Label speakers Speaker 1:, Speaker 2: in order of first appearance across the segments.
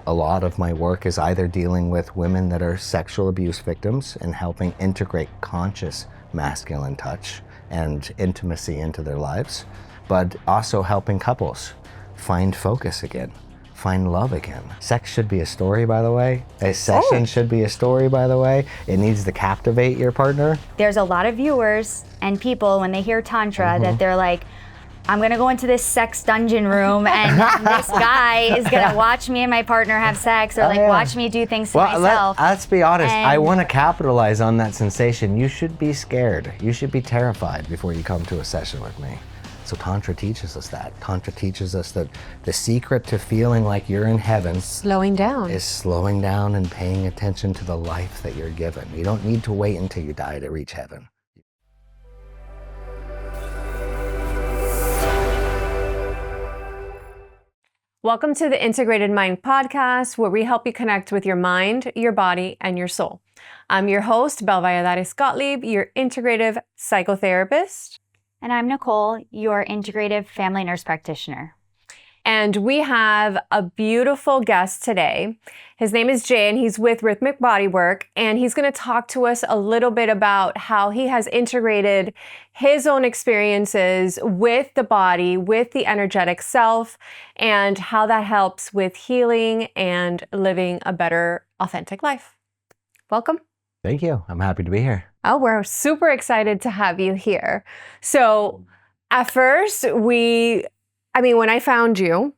Speaker 1: a lot of my work is either dealing with women that are sexual abuse victims and helping integrate conscious masculine touch and intimacy into their lives, but also helping couples find focus again, find love again. Sex should be a story, by the way. A session should be a story, by the way. It needs to captivate your partner.
Speaker 2: There's a lot of viewers and people when they hear Tantra that they're like, I'm gonna go into this sex dungeon room and this guy is gonna watch me and my partner have sex or watch me do things to myself.
Speaker 1: Let's be honest, I wanna capitalize on that sensation. You should be scared. You should be terrified before you come to a session with me. So Tantra teaches us that. Tantra teaches us that the secret to feeling like you're in heaven
Speaker 3: slowing down
Speaker 1: is slowing down and paying attention to the life that you're given. You don't need to wait until you die to reach heaven.
Speaker 3: Welcome to the Integrated Mind podcast, where we help you connect with your mind, your body, and your soul. I'm your host, Bel Valladares Gottlieb, your integrative psychotherapist.
Speaker 2: And I'm Nicole, your integrative family nurse practitioner.
Speaker 3: And we have a beautiful guest today. His name is Jay, and he's with Rhythmic Bodywork, and he's going to talk to us a little bit about how he has integrated his own experiences with the body, with the energetic self, and how that helps with healing and living a better, authentic life. Welcome.
Speaker 1: Thank you. I'm happy to be here.
Speaker 3: Oh, we're super excited to have you here. So at first, when I found you,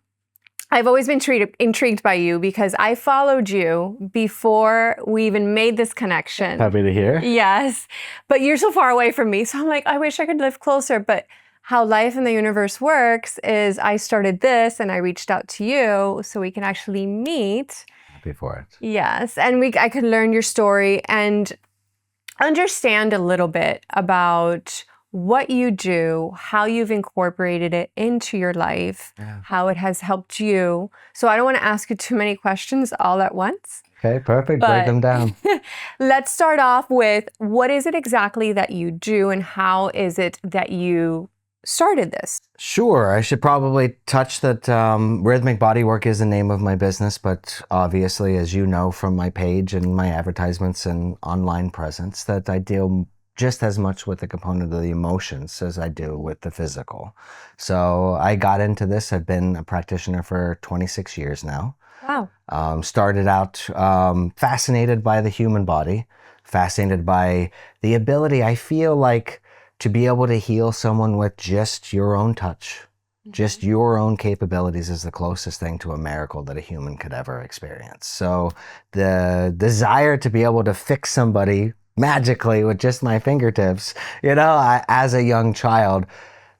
Speaker 3: I've always been intrigued by you because I followed you before we even made this connection.
Speaker 1: Happy to hear.
Speaker 3: Yes, but you're so far away from me. So I'm like, I wish I could live closer. But how life in the universe works is I started this and I reached out to you so we can actually meet.
Speaker 1: Happy for it.
Speaker 3: Yes, and I could learn your story and understand a little bit about what you do, how you've incorporated it into your life, how it has helped you. So I don't want to ask you too many questions all at once.
Speaker 1: Okay, perfect. Break them down.
Speaker 3: Let's start off with, what is it exactly that you do and how is it that you started this?
Speaker 1: Sure. I should probably touch that Rhythmic Bodywork is the name of my business, but obviously, as you know from my page and my advertisements and online presence, that I deal just as much with the component of the emotions as I do with the physical. So I got into this. I've been a practitioner for 26 years now.
Speaker 3: Wow.
Speaker 1: Started out fascinated by the human body, fascinated by the ability, I feel like, to be able to heal someone with just your own touch. Just your own capabilities is the closest thing to a miracle that a human could ever experience. So the desire to be able to fix somebody magically with just my fingertips, as a young child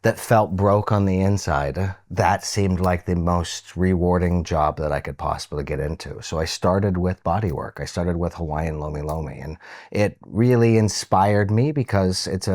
Speaker 1: that felt broke on the inside, that seemed like the most rewarding job that I could possibly get into. So I started with bodywork. I started with Hawaiian Lomi Lomi, and it really inspired me because it's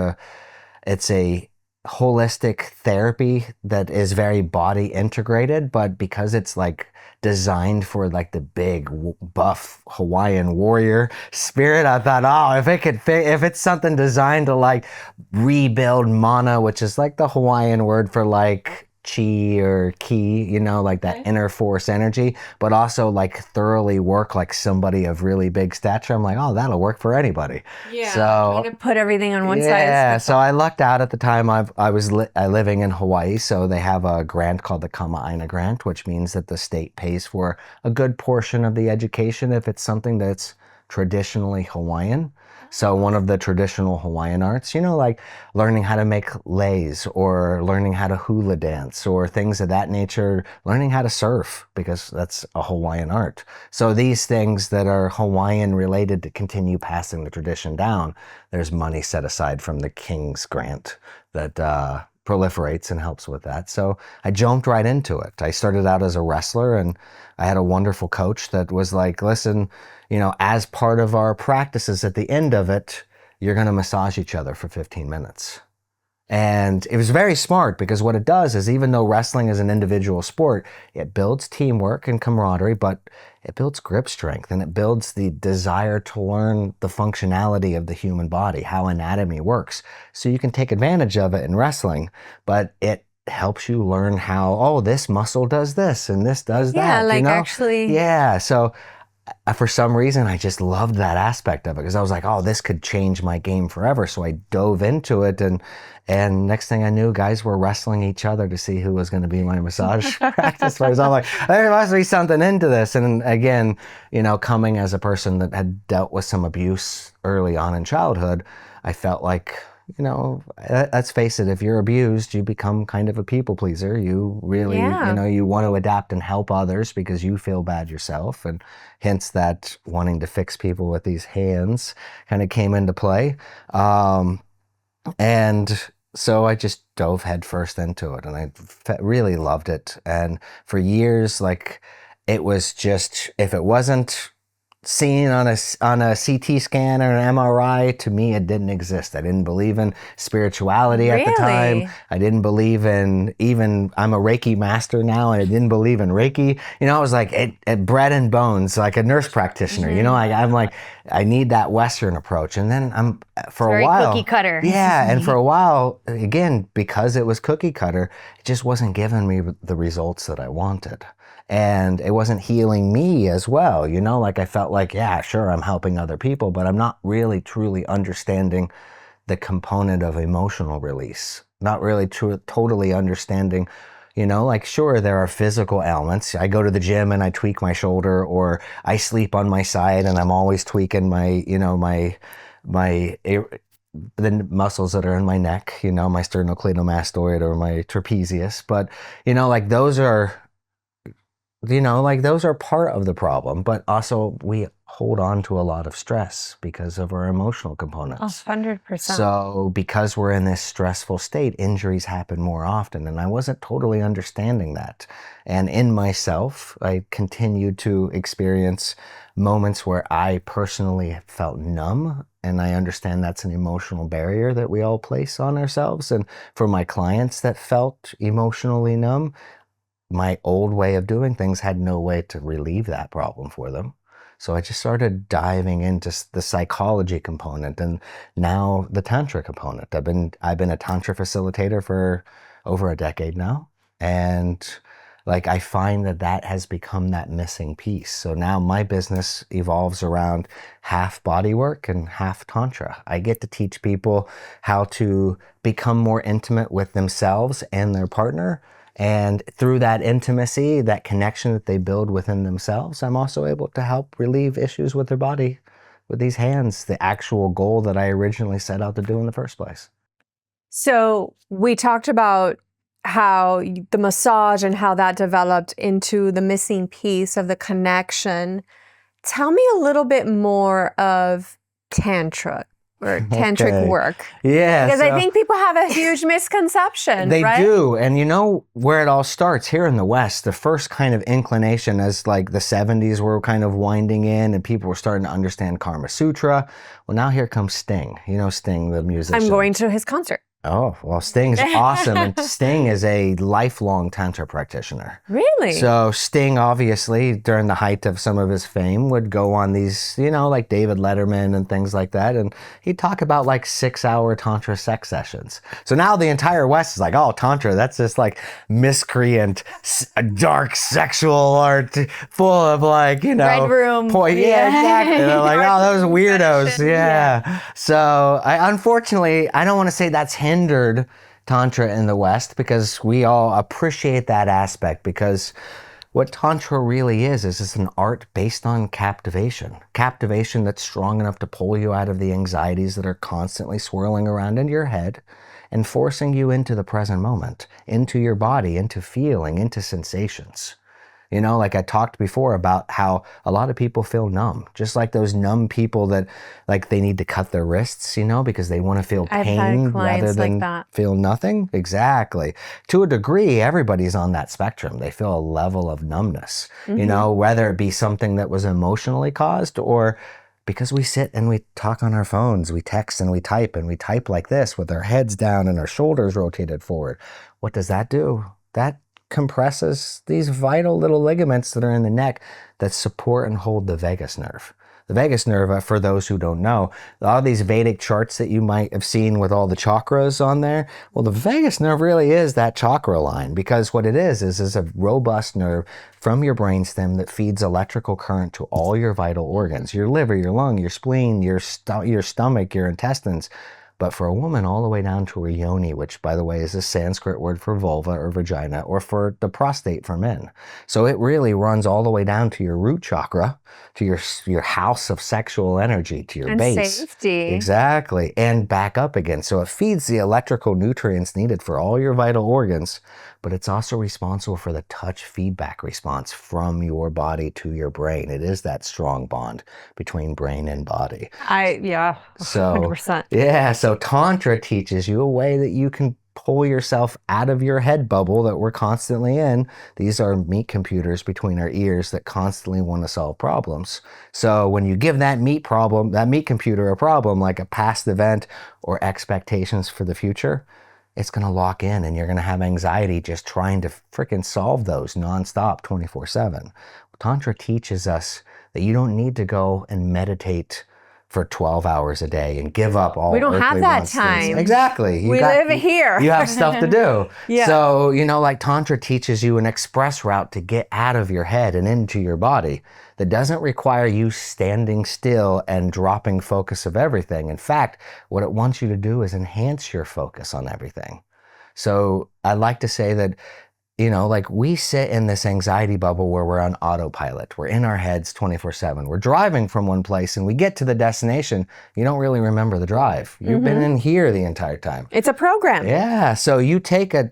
Speaker 1: a holistic therapy that is very body integrated, but because it's like designed for like the big buff Hawaiian warrior spirit, I thought, if it's something designed to like rebuild mana, which is like the Hawaiian word for like chi or ki, like that inner force energy, but also like thoroughly work like somebody of really big stature, I'm like, that'll work for anybody.
Speaker 3: Yeah,
Speaker 1: so
Speaker 3: trying to put everything on one side.
Speaker 1: Yeah, so I lucked out at the time. I was living in Hawaii, so they have a grant called the Kama'aina Grant, which means that the state pays for a good portion of the education if it's something that's traditionally Hawaiian. So one of the traditional Hawaiian arts, like learning how to make leis or learning how to hula dance or things of that nature, learning how to surf, because that's a Hawaiian art. So these things that are Hawaiian related to continue passing the tradition down, there's money set aside from the King's Grant that proliferates and helps with that. So I jumped right into it. I started out as a wrestler, and I had a wonderful coach that was like, listen, as part of our practices at the end of it, you're going to massage each other for 15 minutes. And it was very smart because what it does is, even though wrestling is an individual sport, it builds teamwork and camaraderie, but it builds grip strength, and it builds the desire to learn the functionality of the human body, how anatomy works. So you can take advantage of it in wrestling, but it helps you learn how, oh, this muscle does this and this does
Speaker 3: Yeah,
Speaker 1: that,
Speaker 3: like
Speaker 1: you know?
Speaker 3: actually.
Speaker 1: Yeah. So for some reason, I just loved that aspect of it because I was like, oh, this could change my game forever. So I dove into it, and next thing I knew, guys were wrestling each other to see who was going to be my massage practice partner. I'm like, there must be something into this. And again, you know, coming as a person that had dealt with some abuse early on in childhood, I felt like, you know, let's face it, if you're abused, you become kind of a people pleaser. You really,
Speaker 3: Yeah.
Speaker 1: you know, you want to adapt and help others because you feel bad yourself. And hence that wanting to fix people with these hands kind of came into play. And so I just dove headfirst into it, and I really loved it. And for years, like, it was just, if it wasn't seen on a CT scan or an MRI, to me it didn't exist. I didn't believe in spirituality at the time.
Speaker 3: Really?
Speaker 1: I didn't believe in, even, I'm a Reiki master now, and I didn't believe in Reiki. You know, I was like it bread and bones, like a nurse practitioner. You know, I'm like, I need that Western approach. And then for a
Speaker 2: Very
Speaker 1: while,
Speaker 2: cookie cutter.
Speaker 1: yeah, and for a while, again, because it was cookie cutter, it just wasn't giving me the results that I wanted. And it wasn't healing me as well, you know, like I felt like, yeah, sure, I'm helping other people, but I'm not really truly understanding the component of emotional release, not really totally understanding, you know, like, sure, there are physical ailments. I go to the gym and I tweak my shoulder, or I sleep on my side and I'm always tweaking my, you know, the muscles that are in my neck, you know, my sternocleidomastoid or my trapezius. But, you know, like those are, you know, like those are part of the problem, but also we hold on to a lot of stress because of our emotional components.
Speaker 3: 100%.
Speaker 1: So because we're in this stressful state, injuries happen more often. And I wasn't totally understanding that. And in myself, I continued to experience moments where I personally felt numb. And I understand that's an emotional barrier that we all place on ourselves. And for my clients that felt emotionally numb, my old way of doing things had no way to relieve that problem for them. So I just started diving into the psychology component, and now the Tantra component. I've been a Tantra facilitator for over a decade now. And like, I find that has become that missing piece. So now my business evolves around half body work and half Tantra. I get to teach people how to become more intimate with themselves and their partner. And through that intimacy, that connection that they build within themselves, I'm also able to help relieve issues with their body with these hands, the actual goal that I originally set out to do in the first place.
Speaker 3: So we talked about how the massage and how that developed into the missing piece of the connection. Tell me a little bit more of Tantra or tantric work.
Speaker 1: Yeah.
Speaker 3: Because I think people have a huge misconception,
Speaker 1: They
Speaker 3: right?
Speaker 1: do. And you know where it all starts? Here in the West, the first kind of inclination, as like the 70s were kind of winding in and people were starting to understand Karma Sutra. Well, now here comes Sting. You know Sting, the musician.
Speaker 3: I'm going to his concert.
Speaker 1: Oh, well, Sting's awesome. And Sting is a lifelong Tantra practitioner.
Speaker 3: Really?
Speaker 1: So Sting, obviously, during the height of some of his fame, would go on these, you know, like David Letterman and things like that. And he'd talk about like 6-hour Tantra sex sessions. So now the entire West is like, oh, Tantra, that's just like miscreant, dark sexual art full of like, you know.
Speaker 2: Red room.
Speaker 1: Yeah, exactly. They're like, oh, those weirdos. Yeah. So unfortunately, I don't want to say that's hindered Tantra in the West, because we all appreciate that aspect, because what Tantra really is it's an art based on captivation that's strong enough to pull you out of the anxieties that are constantly swirling around in your head and forcing you into the present moment, into your body, into feeling, into sensations. You know, like I talked before about how a lot of people feel numb, just like those numb people that like they need to cut their wrists, you know, because they want to feel pain rather than feel nothing. Exactly. To a degree, everybody's on that spectrum. They feel a level of numbness, you know, whether it be something that was emotionally caused or because we sit and we talk on our phones, we text and we type like this with our heads down and our shoulders rotated forward. What does that do? That compresses these vital little ligaments that are in the neck that support and hold the vagus nerve. The vagus nerve, for those who don't know, all these Vedic charts that you might have seen with all the chakras on there, well, the vagus nerve really is that chakra line, because what it is a robust nerve from your brainstem that feeds electrical current to all your vital organs, your liver, your lung, your spleen, your stomach, your intestines. But for a woman, all the way down to her yoni, which, by the way, is a Sanskrit word for vulva or vagina, or for the prostate for men. So it really runs all the way down to your root chakra, to your house of sexual energy, to your
Speaker 3: And
Speaker 1: base.
Speaker 3: safety.
Speaker 1: Exactly. And back up again. So it feeds the electrical nutrients needed for all your vital organs, but it's also responsible for the touch feedback response from your body to your brain. It is that strong bond between brain and body.
Speaker 3: Yeah, 100%.
Speaker 1: Yeah, so Tantra teaches you a way that you can pull yourself out of your head bubble that we're constantly in. These are meat computers between our ears that constantly want to solve problems. So when you give that meat computer a problem, like a past event or expectations for the future, it's going to lock in and you're going to have anxiety just trying to freaking solve those nonstop 24/7. Tantra teaches us that you don't need to go and meditate for 12 hours a day and give up all.
Speaker 3: We don't have
Speaker 1: earthly
Speaker 3: that
Speaker 1: wants.
Speaker 3: time.
Speaker 1: Exactly.
Speaker 3: We live here.
Speaker 1: You have stuff to do.
Speaker 3: Yeah.
Speaker 1: So, like Tantra teaches you an express route to get out of your head and into your body that doesn't require you standing still and dropping focus of everything. In fact, what it wants you to do is enhance your focus on everything. So I like to say that like we sit in this anxiety bubble where we're on autopilot. We're in our heads 24/7. We're driving from one place and we get to the destination. You don't really remember the drive. You've been in here the entire time.
Speaker 3: It's a program.
Speaker 1: Yeah. So you take a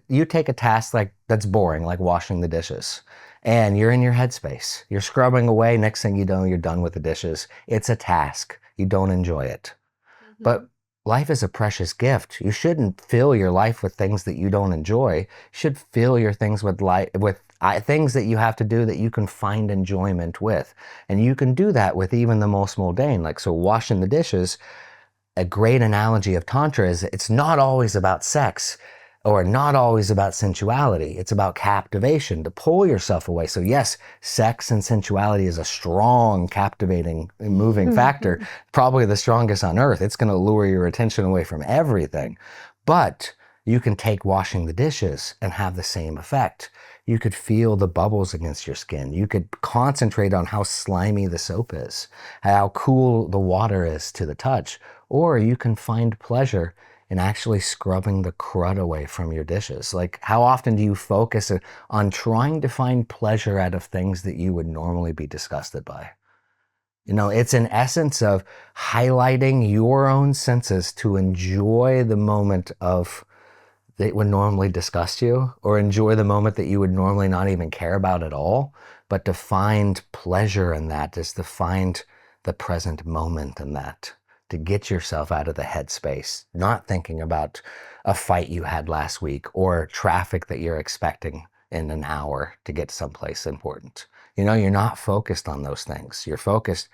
Speaker 1: task like that's boring, like washing the dishes, and you're in your headspace. You're scrubbing away. Next thing you know, you're done with the dishes. It's a task. You don't enjoy it. But life is a precious gift. You shouldn't fill your life with things that you don't enjoy. You should fill your things with things that you have to do that you can find enjoyment with. And you can do that with even the most mundane. Like, so washing the dishes, a great analogy of Tantra is it's not always about sex or not always about sensuality. It's about captivation, to pull yourself away. So yes, sex and sensuality is a strong, captivating, moving factor, probably the strongest on earth. It's going to lure your attention away from everything. But you can take washing the dishes and have the same effect. You could feel the bubbles against your skin. You could concentrate on how slimy the soap is, how cool the water is to the touch. Or you can find pleasure in actually scrubbing the crud away from your dishes. Like, how often do you focus on trying to find pleasure out of things that you would normally be disgusted by? It's an essence of highlighting your own senses to enjoy the moment that would normally disgust you, or enjoy the moment that you would normally not even care about at all. But to find pleasure in that is to find the present moment in that. To get yourself out of the headspace, not thinking about a fight you had last week or traffic that you're expecting in an hour to get someplace important. You're not focused on those things. You're focused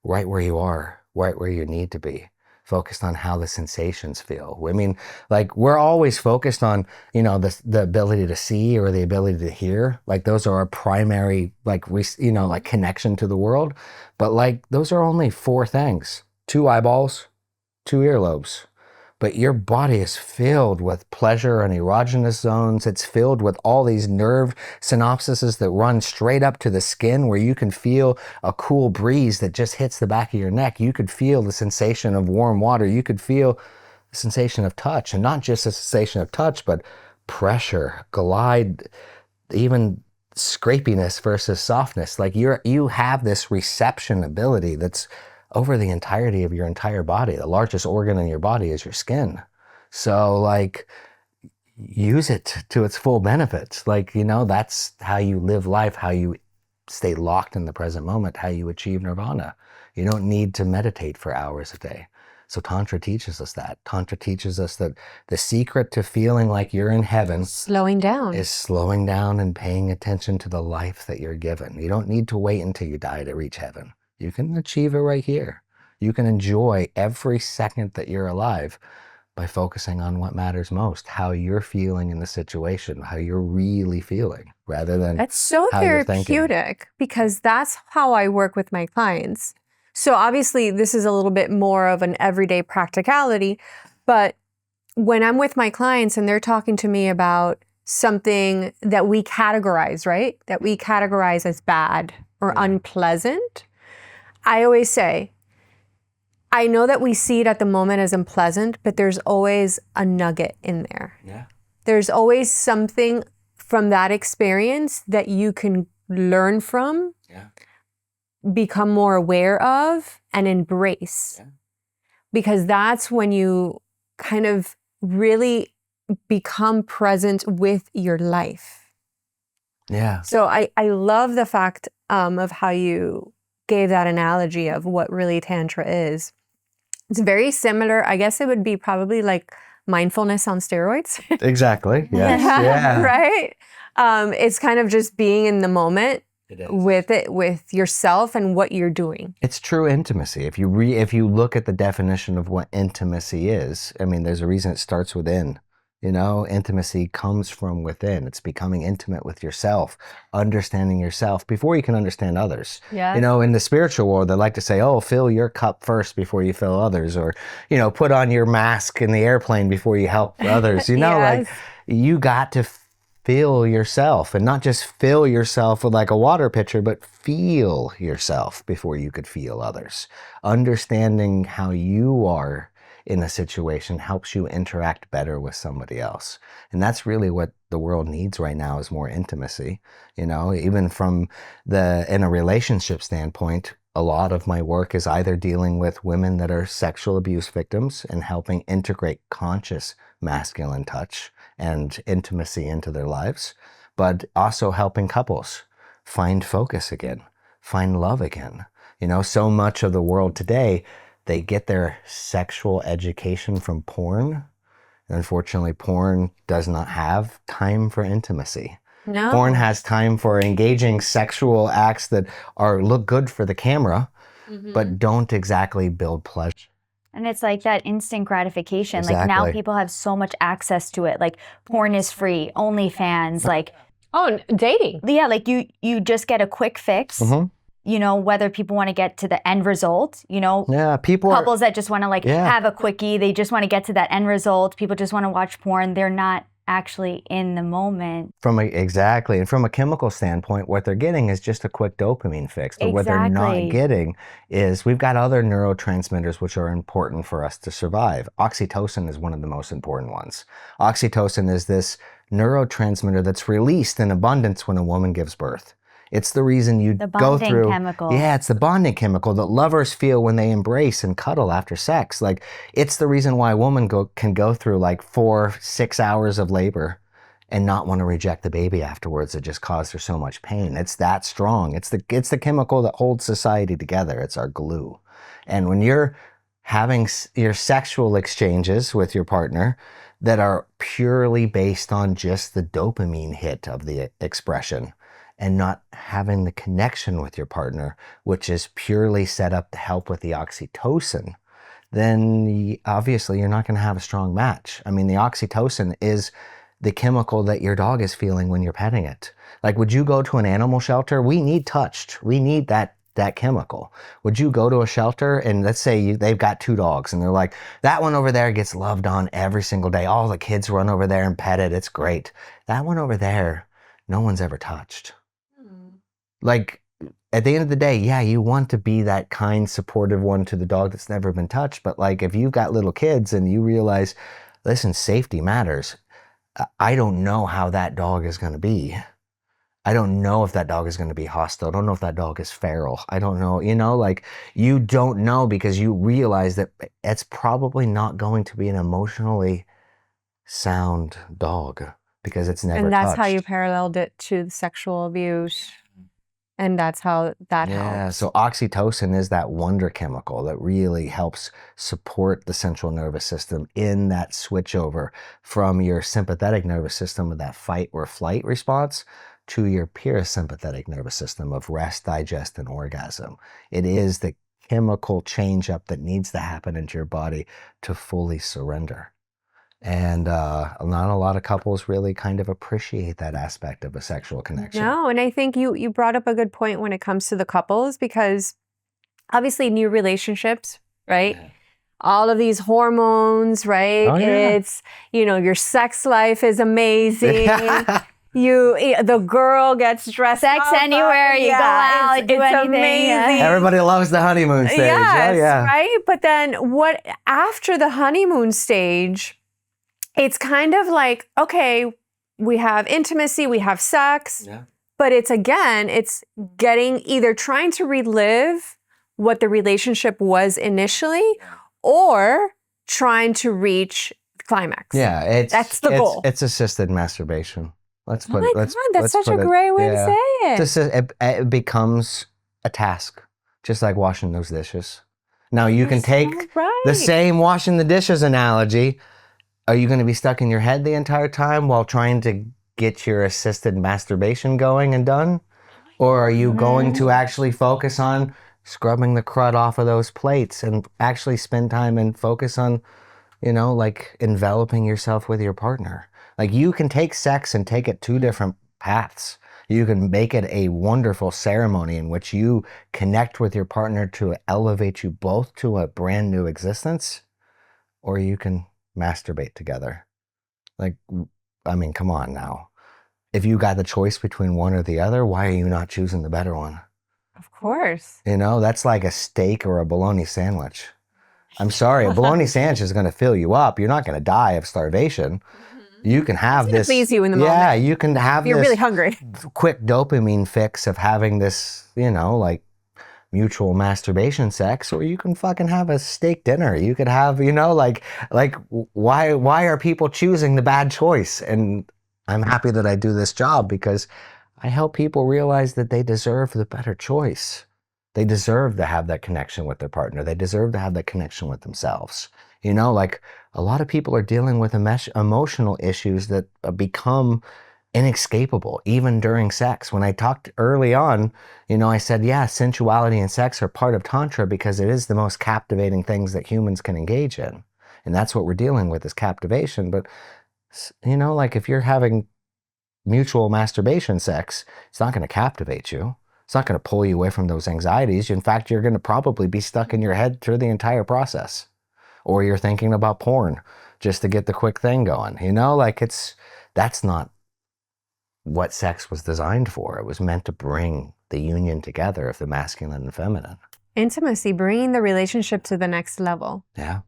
Speaker 1: right where you are, right where you need to be, focused on how the sensations feel. I mean, like, we're always focused on, the ability to see or the ability to hear. Like, those are our primary, like connection to the world. But like, those are only 4 things. 2 eyeballs, 2 earlobes. But your body is filled with pleasure and erogenous zones. It's filled with all these nerve synapses that run straight up to the skin, where you can feel a cool breeze that just hits the back of your neck. You could feel the sensation of warm water. You could feel the sensation of touch, and not just the sensation of touch, but pressure, glide, even scrapiness versus softness. Like, you have this reception ability that's over the entirety of your entire body. The largest organ in your body is your skin. So like, use it to its full benefit. Like, that's how you live life, how you stay locked in the present moment, how you achieve nirvana. You don't need to meditate for hours a day. So Tantra teaches us that. Tantra teaches us that the secret to feeling like you're in heaven
Speaker 3: Slowing down.
Speaker 1: is slowing down and paying attention to the life that you're given. You don't need to wait until you die to reach heaven. You can achieve it right here. You can enjoy every second that you're alive by focusing on what matters most, how you're feeling in the situation, how you're really feeling, rather than
Speaker 3: That's so
Speaker 1: how you're thinking.
Speaker 3: therapeutic, because that's how I work with my clients. So obviously this is a little bit more of an everyday practicality, but when I'm with my clients and they're talking to me about something that we categorize, right? That we categorize as bad or unpleasant, I always say, I know that we see it at the moment as unpleasant, but there's always a nugget in there.
Speaker 1: Yeah.
Speaker 3: There's always something from that experience that you can learn from, become more aware of, and embrace. Yeah. Because that's when you kind of really become present with your life.
Speaker 1: Yeah.
Speaker 3: So I love the fact of how you gave that analogy of what really Tantra is. It's very similar. I guess it would be probably like mindfulness on steroids.
Speaker 1: Exactly. Yes. Yeah.
Speaker 3: Right? It's kind of just being in the moment with yourself and what you're doing.
Speaker 1: It's true intimacy. If you look at the definition of what intimacy is, I mean, there's a reason it starts within. You know, intimacy comes from within. It's becoming intimate with yourself, understanding yourself before you can understand others.
Speaker 3: Yeah.
Speaker 1: You know, in the spiritual world, they like to say, oh, fill your cup first before you fill others, or, you know, put on your mask in the airplane before you help others. You know,
Speaker 3: Yes.
Speaker 1: like you got to fill yourself, and not just fill yourself with like a water pitcher, but feel yourself before you could feel others. Understanding how you are in a situation helps you interact better with somebody else. And that's really what the world needs right now, is more intimacy. You know, even from in a relationship standpoint, a lot of my work is either dealing with women that are sexual abuse victims and helping integrate conscious masculine touch and intimacy into their lives, but also helping couples find focus again, find love again. You know, so much of the world today, they get their sexual education from porn. And unfortunately, porn does not have time for intimacy.
Speaker 3: No.
Speaker 1: Porn has time for engaging sexual acts that look good for the camera, but don't exactly build pleasure.
Speaker 2: And it's like that instant gratification.
Speaker 1: Exactly.
Speaker 2: Like now people have so much access to it. Like porn is free, OnlyFans, like.
Speaker 3: Oh, dating.
Speaker 2: Yeah, like you just get a quick fix. You know, whether people want to get to the end result, you know.
Speaker 1: Yeah,
Speaker 2: couples that just want to have a quickie, they just want to get to that end result. People just want to watch porn. They're not actually in the moment.
Speaker 1: Exactly. And from a chemical standpoint, what they're getting is just a quick dopamine fix. But what they're not getting is, we've got other neurotransmitters which are important for us to survive. Oxytocin is one of the most important ones. Oxytocin is this neurotransmitter that's released in abundance when a woman gives birth. It's the reason you go through.
Speaker 2: Chemical.
Speaker 1: Yeah, it's the bonding chemical that lovers feel when they embrace and cuddle after sex. Like, it's the reason why a woman can go through like 4-6 hours of labor and not want to reject the baby afterwards. It just caused her so much pain. It's that strong. It's the chemical that holds society together. It's our glue. And when you're having your sexual exchanges with your partner that are purely based on just the dopamine hit of the expression, and not having the connection with your partner, which is purely set up to help with the oxytocin, then obviously you're not going to have a strong match. I mean, the oxytocin is the chemical that your dog is feeling when you're petting it. Like, would you go to an animal shelter? We need touched. We need that chemical. Would you go to a shelter and let's say they've got 2 dogs and they're like, that one over there gets loved on every single day. All the kids run over there and pet it. It's great. That one over there, no one's ever touched. Like, at the end of the day, yeah, you want to be that kind, supportive one to the dog that's never been touched. But like, if you've got little kids and you realize, listen, safety matters. I don't know how that dog is going to be. I don't know if that dog is going to be hostile. I don't know if that dog is feral. I don't know, you know, like, you don't know because you realize that it's probably not going to be an emotionally sound dog because it's never touched.
Speaker 3: And that's how you paralleled it to sexual abuse. And that's how that helps.
Speaker 1: Yeah, so oxytocin is that wonder chemical that really helps support the central nervous system in that switchover from your sympathetic nervous system with that fight or flight response to your parasympathetic nervous system of rest, digest, and orgasm. It is the chemical change up that needs to happen into your body to fully surrender. And not a lot of couples really kind of appreciate that aspect of a sexual connection.
Speaker 3: No, and I think you brought up a good point when it comes to the couples, because obviously new relationships, right? All of these hormones, right?
Speaker 1: Oh, yeah.
Speaker 3: It's, your sex life is amazing. The girl gets dressed
Speaker 2: Sex
Speaker 3: up.
Speaker 2: anywhere, you go out, do
Speaker 3: it's
Speaker 2: anything.
Speaker 3: amazing.
Speaker 1: Everybody loves the honeymoon stage.
Speaker 3: Yes,
Speaker 1: Oh, yeah.
Speaker 3: right? But then after the honeymoon stage, it's kind of like, okay, we have intimacy, we have sex, but it's either trying to relive what the relationship was initially or trying to reach climax.
Speaker 1: Yeah,
Speaker 3: that's the goal.
Speaker 1: It's assisted masturbation. Let's put
Speaker 3: God, that's such a great way to say it.
Speaker 1: It becomes a task, just like washing those dishes. Now you can take the same washing the dishes analogy. Are you going to be stuck in your head the entire time while trying to get your assisted masturbation going and done? Or are you going to actually focus on scrubbing the crud off of those plates and actually spend time and focus on, like enveloping yourself with your partner? Like you can take sex and take it two different paths. You can make it a wonderful ceremony in which you connect with your partner to elevate you both to a brand new existence, or you can masturbate together. Like, I mean, come on now. If you got the choice between one or the other, why are you not choosing the better one?
Speaker 3: Of course.
Speaker 1: That's like a steak or a bologna sandwich. I'm sorry, a bologna sandwich is going to fill you up. You're not going to die of starvation. You can have this.
Speaker 3: Please you in the moment.
Speaker 1: Yeah, you can have
Speaker 3: You're
Speaker 1: this
Speaker 3: really hungry.
Speaker 1: quick dopamine fix of having this, like mutual masturbation sex, or you can fucking have a steak dinner. You could have, why are people choosing the bad choice? And I'm happy that I do this job because I help people realize that they deserve the better choice. They deserve to have that connection with their partner. They deserve to have that connection with themselves. A lot of people are dealing with emotional issues that become inescapable, even during sex. When I talked early on, I said, yeah, sensuality and sex are part of Tantra because it is the most captivating things that humans can engage in. And that's what we're dealing with is captivation. But, if you're having mutual masturbation sex, it's not going to captivate you. It's not going to pull you away from those anxieties. In fact, you're going to probably be stuck in your head through the entire process. Or you're thinking about porn just to get the quick thing going. That's not what sex was designed for. It was meant to bring the union together of the masculine and feminine.
Speaker 3: Intimacy, bringing the relationship to the next level.
Speaker 1: Yeah.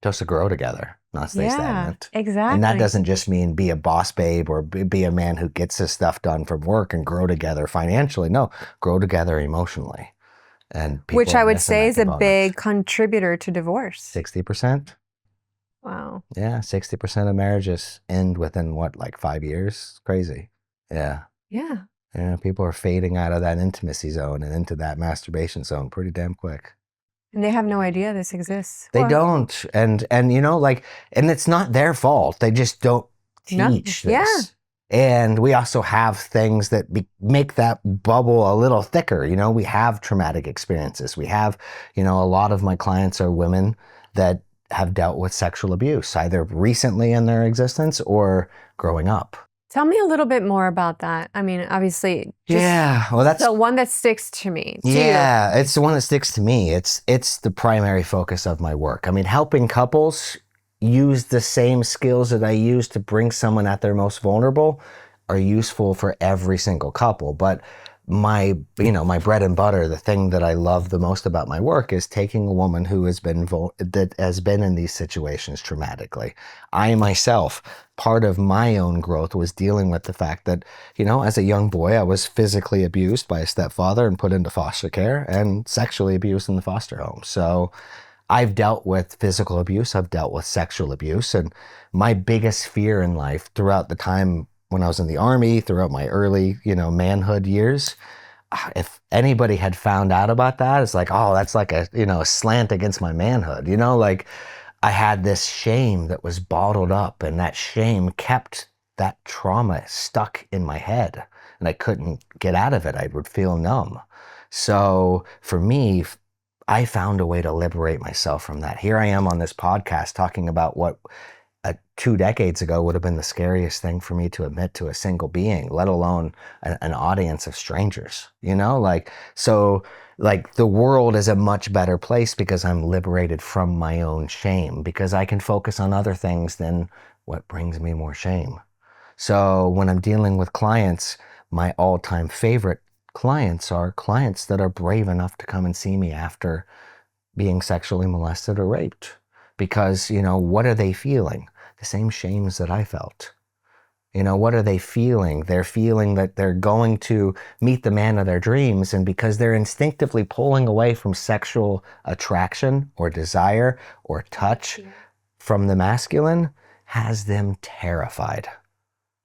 Speaker 1: Just to grow together, not stay stagnant.
Speaker 3: Exactly.
Speaker 1: And that doesn't just mean be a boss babe or be a man who gets his stuff done from work and grow together financially. No, grow together emotionally. And
Speaker 3: which I would say is a big contributor to divorce.
Speaker 1: 60%.
Speaker 3: Wow.
Speaker 1: Yeah, 60% of marriages end within 5 years? It's crazy. Yeah.
Speaker 3: Yeah.
Speaker 1: Yeah, people are fading out of that intimacy zone and into that masturbation zone pretty damn quick.
Speaker 3: And they have no idea this exists.
Speaker 1: They don't. And and it's not their fault. They just don't teach this.
Speaker 3: Yeah.
Speaker 1: And we also have things that make that bubble a little thicker. We have traumatic experiences. We have, a lot of my clients are women that have dealt with sexual abuse, either recently in their existence or growing up.
Speaker 3: Tell me a little bit more about that. I mean, obviously.
Speaker 1: That's
Speaker 3: the one that sticks to me.
Speaker 1: Yeah, it's the one that sticks to me. It's the primary focus of my work. I mean, helping couples use the same skills that I use to bring someone at their most vulnerable are useful for every single couple. But my bread and butter, the thing that I love the most about my work is taking a woman who has been in these situations traumatically. I myself, part of my own growth was dealing with the fact that, as a young boy, I was physically abused by a stepfather and put into foster care and sexually abused in the foster home. So I've dealt with physical abuse. I've dealt with sexual abuse. And my biggest fear in life throughout the time when I was in the Army, throughout my early, manhood years, if anybody had found out about that, it's like, oh, that's like a slant against my manhood. I had this shame that was bottled up, and that shame kept that trauma stuck in my head, and I couldn't get out of it. I would feel numb. So for me, I found a way to liberate myself from that. Here I am on this podcast talking about what 2 decades ago would have been the scariest thing for me to admit to a single being, let alone an audience of strangers, So like the world is a much better place because I'm liberated from my own shame, because I can focus on other things than what brings me more shame. So when I'm dealing with clients, my all-time favorite clients are clients that are brave enough to come and see me after being sexually molested or raped. Because, what are they feeling? The same shames that I felt. What are they feeling? They're feeling that they're going to meet the man of their dreams, and because they're instinctively pulling away from sexual attraction or desire or touch from the masculine, has them terrified.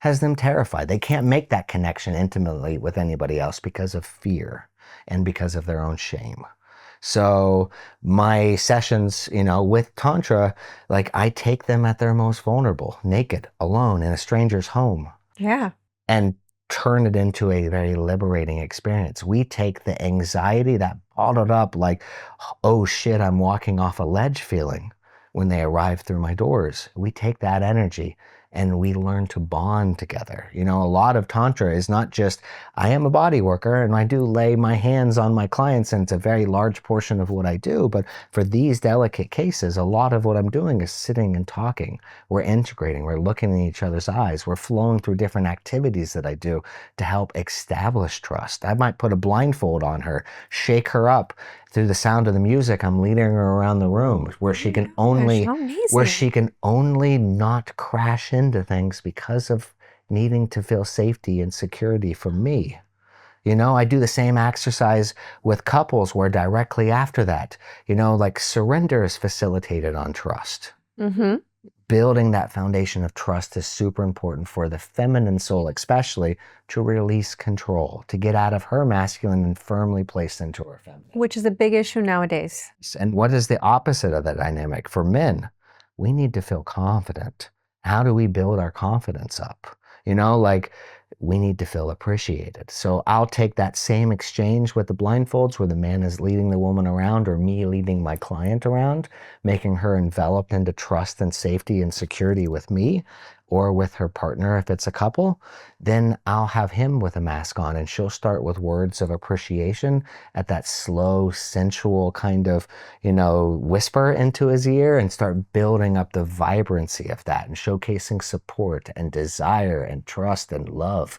Speaker 1: They can't make that connection intimately with anybody else because of fear and because of their own shame. So my sessions, with Tantra, like I take them at their most vulnerable, naked, alone in a stranger's home.
Speaker 3: Yeah.
Speaker 1: And turn it into a very liberating experience. We take the anxiety, that bottled up, like, oh shit, I'm walking off a ledge feeling when they arrive through my doors. We take that energy and we learn to bond together. A lot of Tantra is not just, I am a body worker and I do lay my hands on my clients, and it's a very large portion of what I do. But for these delicate cases, a lot of what I'm doing is sitting and talking. We're integrating, we're looking in each other's eyes, we're flowing through different activities that I do to help establish trust. I might put a blindfold on her, shake her up. Through the sound of the music, I'm leading her around the room where she can only not crash into things because of needing to feel safety and security from me. I do the same exercise with couples where directly after that, like surrender is facilitated on trust.
Speaker 3: Mm-hmm.
Speaker 1: Building that foundation of trust is super important for the feminine soul, especially to release control, to get out of her masculine and firmly placed into her feminine.
Speaker 3: Which is a big issue nowadays.
Speaker 1: And what is the opposite of that dynamic? For men, we need to feel confident. How do we build our confidence up? Like we need to feel appreciated. So I'll take that same exchange with the blindfolds where the man is leading the woman around, or me leading my client around, making her enveloped into trust and safety and security with me or with her partner if it's a couple. Then I'll have him with a mask on, and she'll start with words of appreciation at that slow, sensual kind of, whisper into his ear, and start building up the vibrancy of that and showcasing support and desire and trust and love,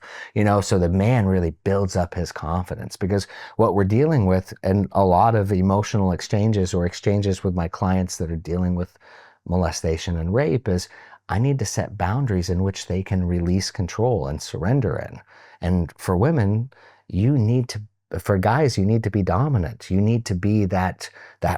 Speaker 1: so the man really builds up his confidence. Because what we're dealing with in a lot of emotional exchanges or exchanges with my clients that are dealing with molestation and rape is, I need to set boundaries in which they can release control and surrender in. And for women, for guys, you need to be dominant. You need to be that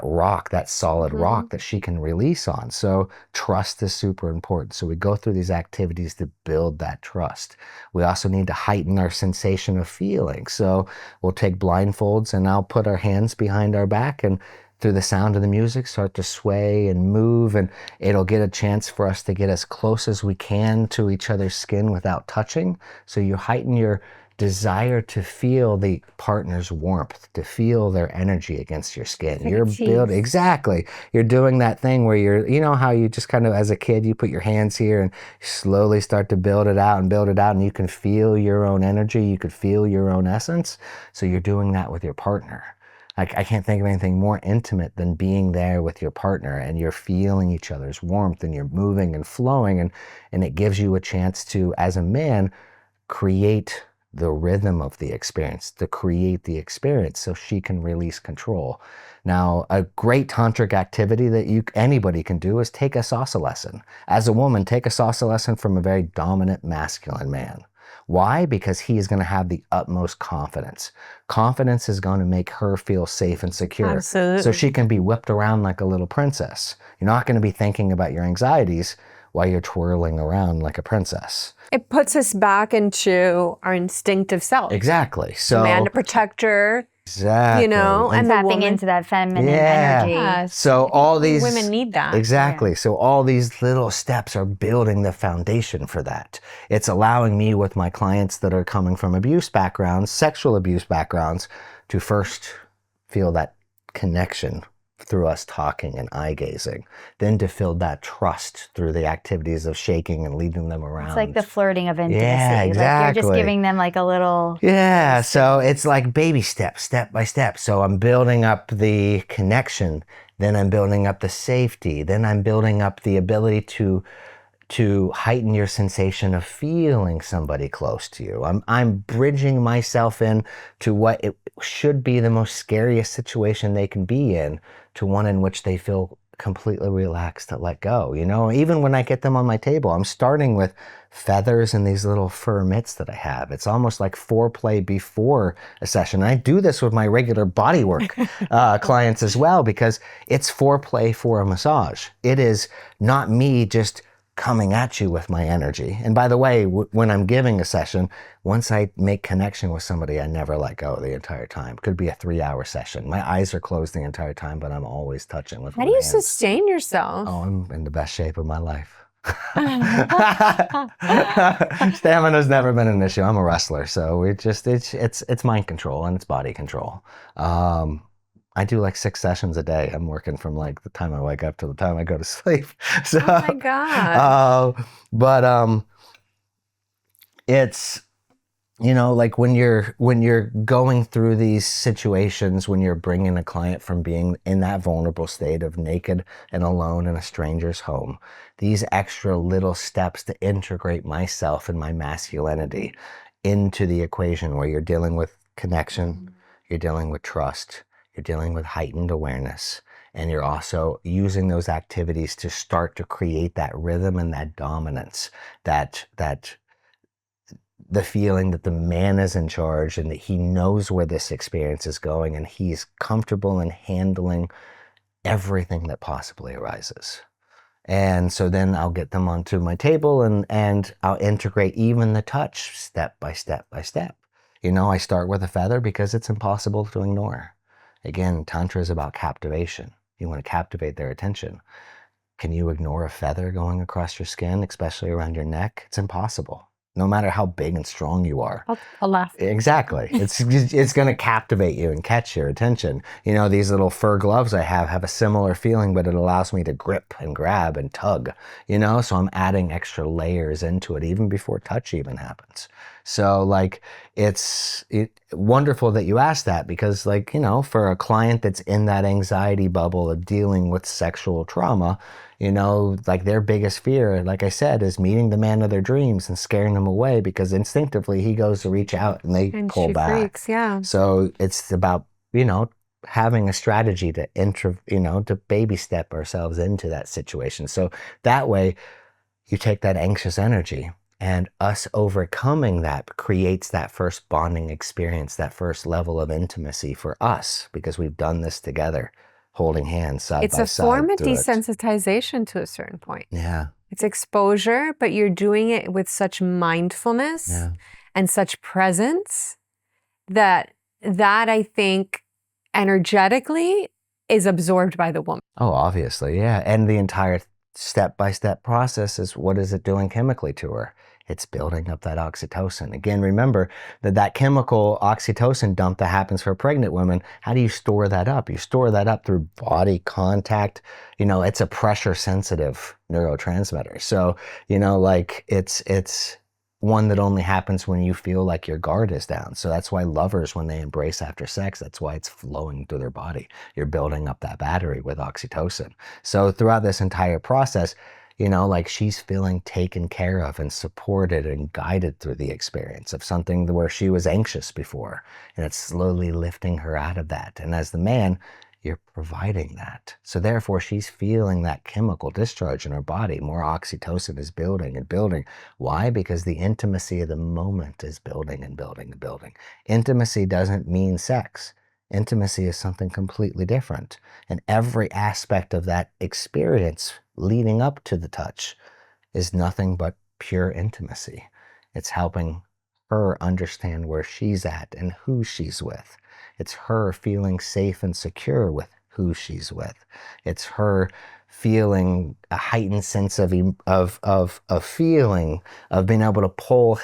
Speaker 1: rock, that solid rock that she can release on. So trust is super important. So we go through these activities to build that trust. We also need to heighten our sensation of feeling. So we'll take blindfolds and I'll put our hands behind our back, and through the sound of the music, start to sway and move, and it'll get a chance for us to get as close as we can to each other's skin without touching. So you heighten your desire to feel the partner's warmth, to feel their energy against your skin. Exactly. You're doing that thing where how you just kind of, as a kid, you put your hands here and slowly start to build it out, and you can feel your own energy, you could feel your own essence. So you're doing that with your partner. I can't think of anything more intimate than being there with your partner, and you're feeling each other's warmth, and you're moving and flowing, and it gives you a chance to, as a man, create the rhythm of the experience, to create the experience so she can release control. Now, a great tantric activity that anybody can do is take a salsa lesson. As a woman, take a salsa lesson from a very dominant masculine man. Why? Because he is going to have the utmost confidence. Confidence is going to make her feel safe and secure.
Speaker 3: Absolutely.
Speaker 1: So she can be whipped around like a little princess. You're not going to be thinking about your anxieties while you're twirling around like a princess.
Speaker 3: It puts us back into our instinctive self.
Speaker 1: Exactly. So
Speaker 3: the man to protect her.
Speaker 1: Exactly.
Speaker 3: And
Speaker 2: tapping into that feminine energy.
Speaker 3: Yes.
Speaker 1: So all these
Speaker 3: women need that.
Speaker 1: Exactly. Yeah. So all these little steps are building the foundation for that. It's allowing me, with my clients that are coming from abuse backgrounds, sexual abuse backgrounds, to first feel that connection through us talking and eye gazing, then to build that trust through the activities of shaking and leading them around.
Speaker 2: It's like the flirting of intimacy.
Speaker 1: Yeah, exactly.
Speaker 2: Like you're just giving them like a little.
Speaker 1: Yeah, so it's like baby steps, step by step. So I'm building up the connection, then I'm building up the safety, then I'm building up the ability to heighten your sensation of feeling somebody close to you. I'm bridging myself in to what it should be the most scariest situation they can be in, to one in which they feel completely relaxed to let go. You know, even when I get them on my table, I'm starting with feathers and these little fur mitts that I have. It's almost like foreplay before a session. I do this with my regular bodywork clients as well, because it's foreplay for a massage. It is not me just coming at you with my energy. And by the way, when I'm giving a session, once I make connection with somebody, I never let go the entire time. It could be a 3-hour session. My eyes are closed the entire time, but I'm always touching with my
Speaker 3: How do you
Speaker 1: hands.
Speaker 3: sustain yourself?
Speaker 1: Oh, I'm in the best shape of my life. Stamina's never been an issue. I'm a wrestler, so it's mind control and it's body control. I do like 6 sessions a day. I'm working from like the time I wake up to the time I go to sleep. So,
Speaker 3: Oh my God.
Speaker 1: But it's, you know, like when you're going through these situations, when you're bringing a client from being in that vulnerable state of naked and alone in a stranger's home, these extra little steps to integrate myself and my masculinity into the equation, where you're dealing with connection, you're dealing with trust, you're dealing with heightened awareness, and you're also using those activities to start to create that rhythm and that dominance, that the feeling that the man is in charge and that he knows where this experience is going and he's comfortable in handling everything that possibly arises. And so then I'll get them onto my table and I'll integrate even the touch step by step by step. You know, I start with a feather because it's impossible to ignore. Again, Tantra is about captivation. You want to captivate their attention. Can you ignore a feather going across your skin, especially around your neck? It's impossible. No matter how big and strong you are.
Speaker 3: I'll laugh.
Speaker 1: Exactly. It's going to captivate you and catch your attention. You know, these little fur gloves I have a similar feeling, but it allows me to grip and grab and tug, you know, so I'm adding extra layers into it even before touch even happens. So like, it's wonderful that you asked that, because like, you know, for a client that's in that anxiety bubble of dealing with sexual trauma, you know, like their biggest fear, like I said, is meeting the man of their dreams and scaring them away, because instinctively he goes to reach out and they pull back.
Speaker 3: Freaks, yeah.
Speaker 1: So it's about, you know, having a strategy to to baby step ourselves into that situation. So that way you take that anxious energy, and us overcoming that creates that first bonding experience, that first level of intimacy for us, because we've done this together, holding hands side by side.
Speaker 3: It's a form of desensitization to a certain point.
Speaker 1: Yeah.
Speaker 3: It's exposure, but you're doing it with such mindfulness and such presence that I think energetically is absorbed by the woman.
Speaker 1: Oh, obviously, yeah. And the entire step-by-step process is, what is it doing chemically to her? It's building up that oxytocin. Again, remember that chemical oxytocin dump that happens for pregnant women, how do you store that up? You store that up through body contact. You know, it's a pressure-sensitive neurotransmitter. So, you know, like it's one that only happens when you feel like your guard is down. So that's why lovers, when they embrace after sex, that's why it's flowing through their body. You're building up that battery with oxytocin. So throughout this entire process, you know, like she's feeling taken care of and supported and guided through the experience of something where she was anxious before. And it's slowly lifting her out of that. And as the man, you're providing that. So therefore, she's feeling that chemical discharge in her body. More oxytocin is building and building. Why? Because the intimacy of the moment is building and building and building. Intimacy doesn't mean sex. Intimacy is something completely different. And every aspect of that experience leading up to the touch is nothing but pure intimacy. It's helping her understand where she's at and who she's with. It's her feeling safe and secure with who she's with. It's her feeling a heightened sense of feeling, of being able to pull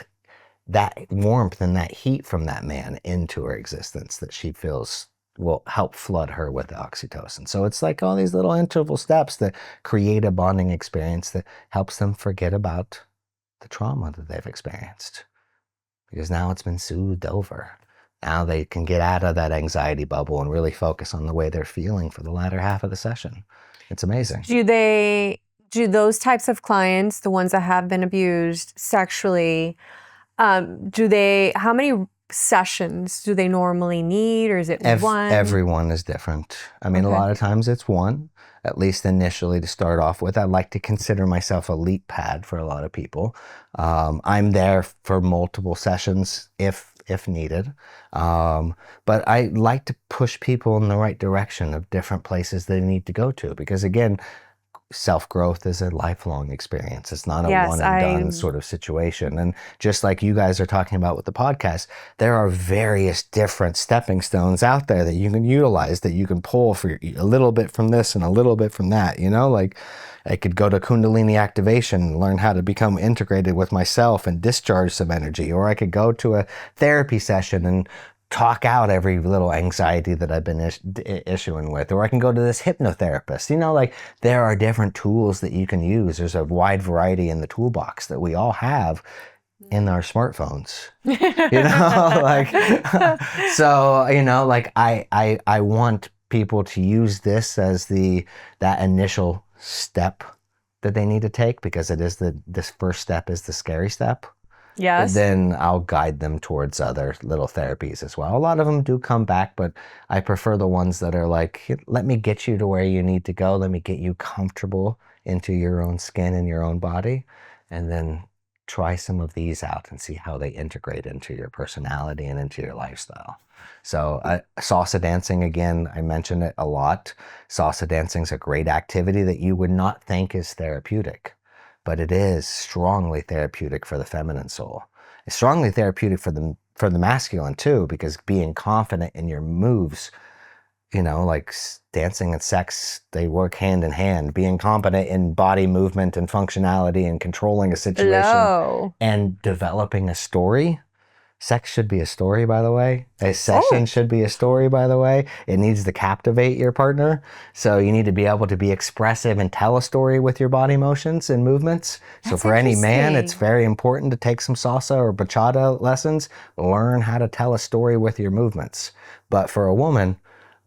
Speaker 1: that warmth and that heat from that man into her existence that she feels will help flood her with the oxytocin. So it's like all these little interval steps that create a bonding experience that helps them forget about the trauma that they've experienced, because now it's been soothed over. Now they can get out of that anxiety bubble and really focus on the way they're feeling for the latter half of the session. It's amazing.
Speaker 3: Do those types of clients, the ones that have been abused sexually, how many sessions do they normally need, or is it one?
Speaker 1: Everyone is different. I mean,
Speaker 3: Okay.
Speaker 1: A lot of times it's one, at least initially to start off with. I like to consider myself a leap pad for a lot of people. I'm there for multiple sessions if needed. But I like to push people in the right direction of different places they need to go to, because again, self-growth is a lifelong experience. It's not a one and done sort of situation. And just like you guys are talking about with the podcast, there are various different stepping stones out there that you can utilize, that you can pull for a little bit from this and a little bit from that. Like I could go to Kundalini activation and learn how to become integrated with myself and discharge some energy, or I could go to a therapy session and talk out every little anxiety that I've been issuing with, or I can go to this hypnotherapist. Like there are different tools that you can use. There's a wide variety in the toolbox that we all have in our smartphones. I want people to use this as that initial step that they need to take, because it is this first step is the scary step.
Speaker 3: Yes.
Speaker 1: But then I'll guide them towards other little therapies as well. A lot of them do come back, but I prefer the ones that are like, let me get you to where you need to go. Let me get you comfortable into your own skin and your own body. And then try some of these out and see how they integrate into your personality and into your lifestyle. So salsa dancing, again, I mention it a lot. Salsa dancing is a great activity that you would not think is therapeutic, but it is strongly therapeutic for the feminine soul. It's strongly therapeutic for the masculine too, because being confident in your moves, like dancing and sex, they work hand in hand. Being confident in body movement and functionality and controlling a situation and developing a story. Sex should be a story, by the way. A session should be a story, by the way. It needs to captivate your partner. So you need to be able to be expressive and tell a story with your body motions and movements. So for any man, it's very important to take some salsa or bachata lessons. Learn how to tell a story with your movements. But for a woman,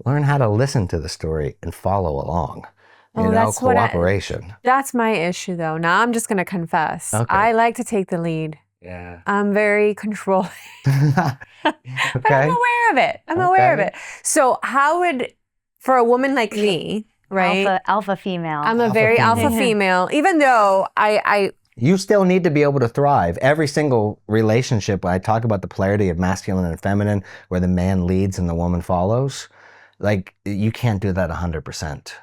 Speaker 1: learn how to listen to the story and follow along. Cooperation.
Speaker 3: That's my issue, though. Now I'm just going to confess. Okay. I like to take the lead.
Speaker 1: Yeah.
Speaker 3: I'm very controlling. But I'm aware of it. I'm aware of it. So how would, for a woman like me, right?
Speaker 2: Alpha female.
Speaker 3: I'm a very alpha female, even though
Speaker 1: you still need to be able to thrive. Every single relationship, when I talk about the polarity of masculine and feminine, where the man leads and the woman follows, like you can't do that 100%.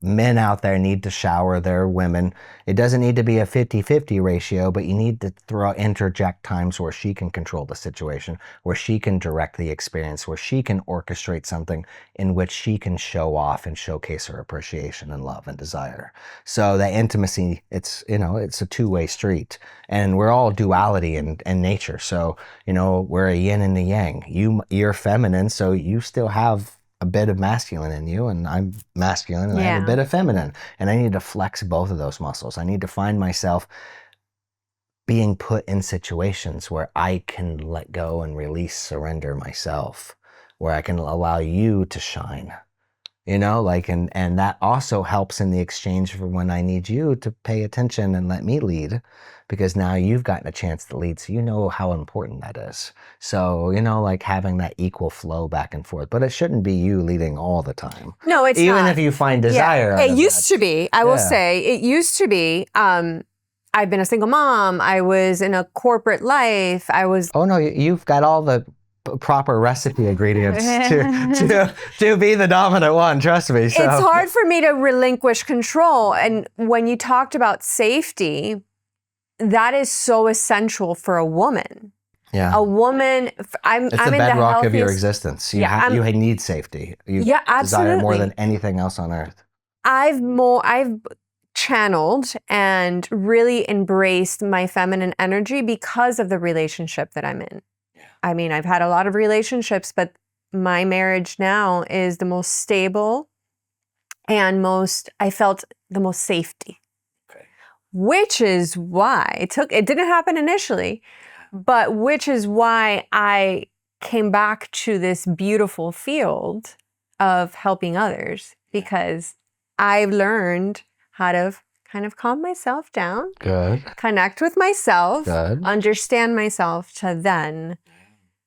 Speaker 1: Men out there need to shower their women. It doesn't need to be a 50-50 ratio, but you need to interject times where she can control the situation, where she can direct the experience, where she can orchestrate something in which she can show off and showcase her appreciation and love and desire. So that intimacy, it's a two-way street, and we're all duality in nature. So, we're a yin and a yang. You're feminine, so you still have a bit of masculine in you, and I'm masculine and I have a bit of feminine, and I need to flex both of those muscles. I need to find myself being put in situations where I can let go and release, surrender myself, where I can allow you to shine, and that also helps in the exchange for when I need you to pay attention and let me lead, because now you've gotten a chance to lead, so you know how important that is. So, having that equal flow back and forth, but it shouldn't be you leading all the time.
Speaker 3: No, it's
Speaker 1: Even
Speaker 3: not.
Speaker 1: if you find desire.
Speaker 3: It used to be, I will say, it used to be, I've been a single mom. I was in a corporate life. Oh
Speaker 1: no, you've got all the proper recipe ingredients to be the dominant one, trust me. So.
Speaker 3: It's hard for me to relinquish control. And when you talked about safety, that is so essential for a woman.
Speaker 1: Yeah.
Speaker 3: A woman,
Speaker 1: it's the bedrock of your existence. You need safety. You desire
Speaker 3: absolutely.
Speaker 1: more than anything else on earth.
Speaker 3: I've channeled and really embraced my feminine energy because of the relationship that I'm in. Yeah. I mean, I've had a lot of relationships, but my marriage now is the most stable and I felt the most safety.
Speaker 1: Okay.
Speaker 3: Which is why it didn't happen initially, but which is why I came back to this beautiful field of helping others, because I've learned how to kind of calm myself down,
Speaker 1: Good.
Speaker 3: connect with myself,
Speaker 1: Good.
Speaker 3: understand myself to then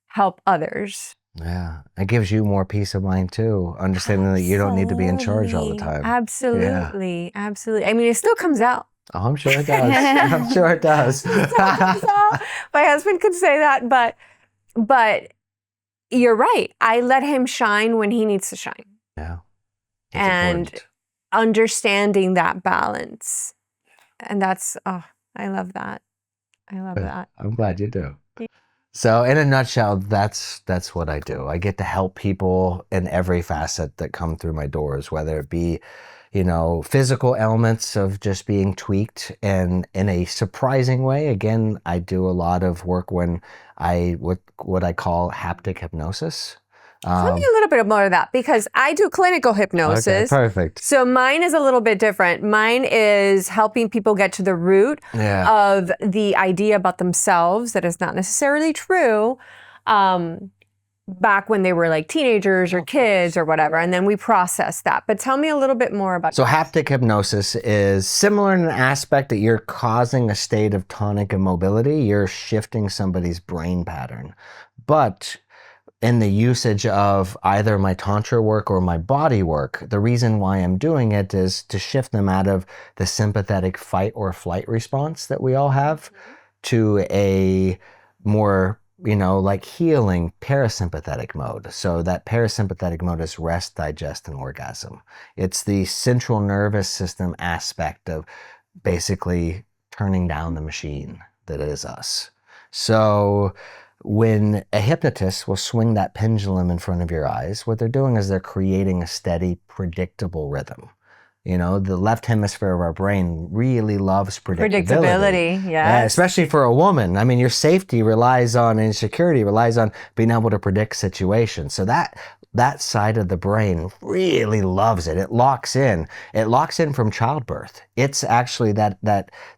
Speaker 3: help others.
Speaker 1: Yeah. It gives you more peace of mind too, understanding that you don't need to be in charge all the time.
Speaker 3: Absolutely. Absolutely. I mean, it still comes out.
Speaker 1: Oh, I'm sure it does. I'm sure it does.
Speaker 3: My husband could say that, but you're right. I let him shine when he needs to shine.
Speaker 1: Yeah.
Speaker 3: And
Speaker 1: Important.
Speaker 3: understanding that balance. And that's, I love that. I love that.
Speaker 1: I'm glad you do. So in a nutshell, that's what I do. I get to help people in every facet that come through my doors, whether it be, physical elements of just being tweaked, and in a surprising way. Again, I do a lot of work when what I call haptic hypnosis.
Speaker 3: Tell me a little bit more of that, because I do clinical hypnosis.
Speaker 1: Okay, perfect.
Speaker 3: So mine is a little bit different. Mine is helping people get to the root of the idea about themselves that is not necessarily true, back when they were like teenagers or kids or whatever. And then we process that. But tell me a little bit more about
Speaker 1: So haptic hypnosis is similar in an aspect that you're causing a state of tonic immobility. You're shifting somebody's brain pattern. But in the usage of either my Tantra work or my body work, the reason why I'm doing it is to shift them out of the sympathetic fight or flight response that we all have to a more, like healing parasympathetic mode. So that parasympathetic mode is rest, digest, and orgasm. It's the central nervous system aspect of basically turning down the machine that is us. So when a hypnotist will swing that pendulum in front of your eyes, what they're doing is they're creating a steady, predictable rhythm. The left hemisphere of our brain really loves predictability.
Speaker 3: Yes.
Speaker 1: Especially for a woman. I mean, your safety relies on, and security relies on being able to predict situations. So that side of the brain really loves it. It locks in. It locks in from childbirth. It's actually that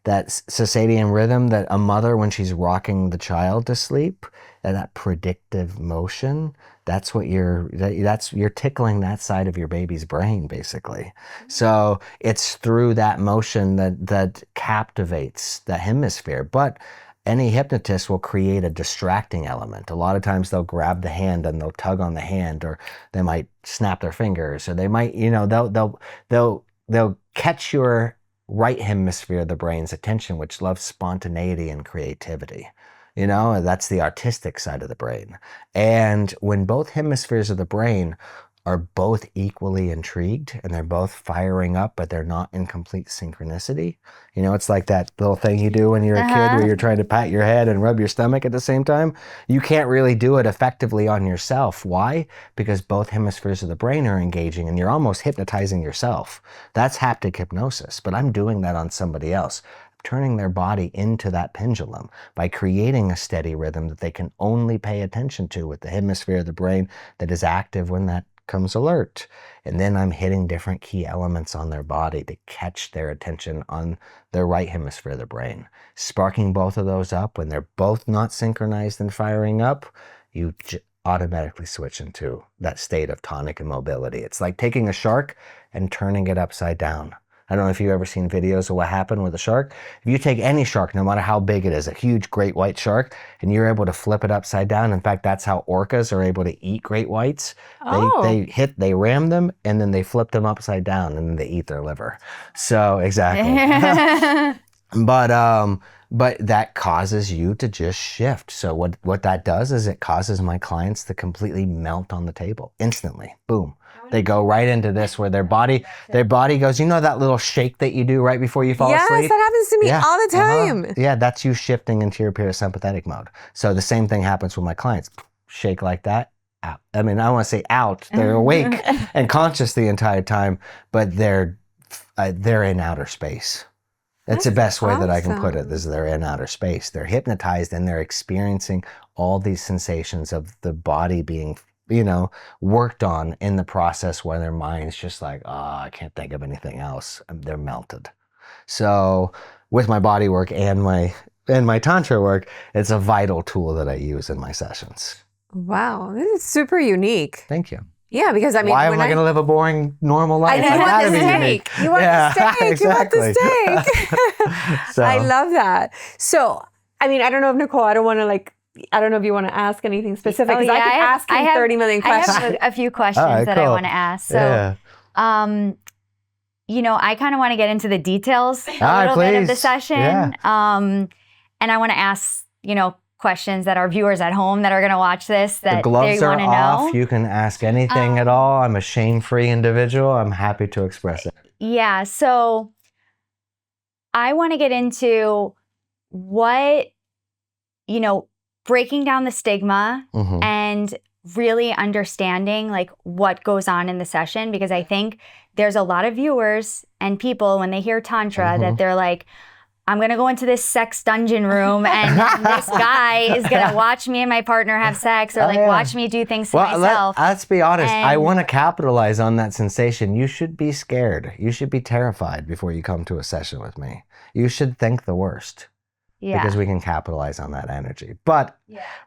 Speaker 1: circadian rhythm that a mother, when she's rocking the child to sleep, and that predictive motion, that's what you're tickling that side of your baby's brain, basically. So it's through that motion that captivates the hemisphere. But any hypnotist will create a distracting element. A lot of times they'll grab the hand and they'll tug on the hand, or they might snap their fingers, or they might, they'll catch your right hemisphere of the brain's attention, which loves spontaneity and creativity. That's the artistic side of the brain. And when both hemispheres of the brain are both equally intrigued and they're both firing up, but they're not in complete synchronicity. It's like that little thing you do when you're a kid where you're trying to pat your head and rub your stomach at the same time. You can't really do it effectively on yourself. Why? Because both hemispheres of the brain are engaging and you're almost hypnotizing yourself. That's haptic hypnosis, but I'm doing that on somebody else. Turning their body into that pendulum by creating a steady rhythm that they can only pay attention to with the hemisphere of the brain that is active when that comes alert. And then I'm hitting different key elements on their body to catch their attention on their right hemisphere of the brain. Sparking both of those up when they're both not synchronized and firing up, you automatically switch into that state of tonic immobility. It's like taking a shark and turning it upside down. I don't know if you've ever seen videos of what happened with a shark. If you take any shark, no matter how big it is, a huge great white shark, and you're able to flip it upside down. In fact, that's how orcas are able to eat great whites. They ram them, and then they flip them upside down, and then they eat their liver. So exactly. But that causes you to just shift. So what that does is it causes my clients to completely melt on the table instantly. Boom. They go right into this where their body goes, that little shake that you do right before you fall asleep?
Speaker 3: Yes, that happens to me all the time.
Speaker 1: Yeah, that's you shifting into your parasympathetic mode. So the same thing happens with my clients. Shake like that, out. I mean, I want to say out. They're awake and conscious the entire time, but they're in outer space. That's the best way that I can put it, is they're in outer space. They're hypnotized and they're experiencing all these sensations of the body being worked on in the process where their mind's just like, I can't think of anything else. They're melted. So with my body work and my Tantra work, it's a vital tool that I use in my sessions.
Speaker 3: Wow, this is super unique.
Speaker 1: Thank you.
Speaker 3: Yeah, because I mean,
Speaker 1: why am I going to live a boring, normal life?
Speaker 3: I
Speaker 1: gotta
Speaker 3: want the
Speaker 1: be
Speaker 3: steak.
Speaker 1: unique.
Speaker 3: You want the steak.
Speaker 1: Exactly.
Speaker 3: You want the steak.
Speaker 1: So.
Speaker 3: I love that. So, I mean, I don't know if Nicole, I don't know if you want to ask anything specific, because I could ask him 30 million questions.
Speaker 2: I have a few questions that I want to ask. So, I kind of want to get into the details a little bit of the session.
Speaker 1: Yeah.
Speaker 2: And I want to ask, questions that our viewers at home that are going to watch this that
Speaker 1: the gloves
Speaker 2: they want to
Speaker 1: are off.
Speaker 2: know.
Speaker 1: You can ask anything at all. I'm a shame-free individual. I'm happy to express it.
Speaker 2: Yeah. So I want to get into what, breaking down the stigma and really understanding like what goes on in the session, because I think there's a lot of viewers and people when they hear Tantra that they're like, I'm going to go into this sex dungeon room and this guy is going to watch me and my partner have sex, or watch me do things to myself.
Speaker 1: Let's be honest. I want to capitalize on that sensation. You should be scared. You should be terrified before you come to a session with me. You should think the worst. Yeah. Because we can capitalize on that energy. But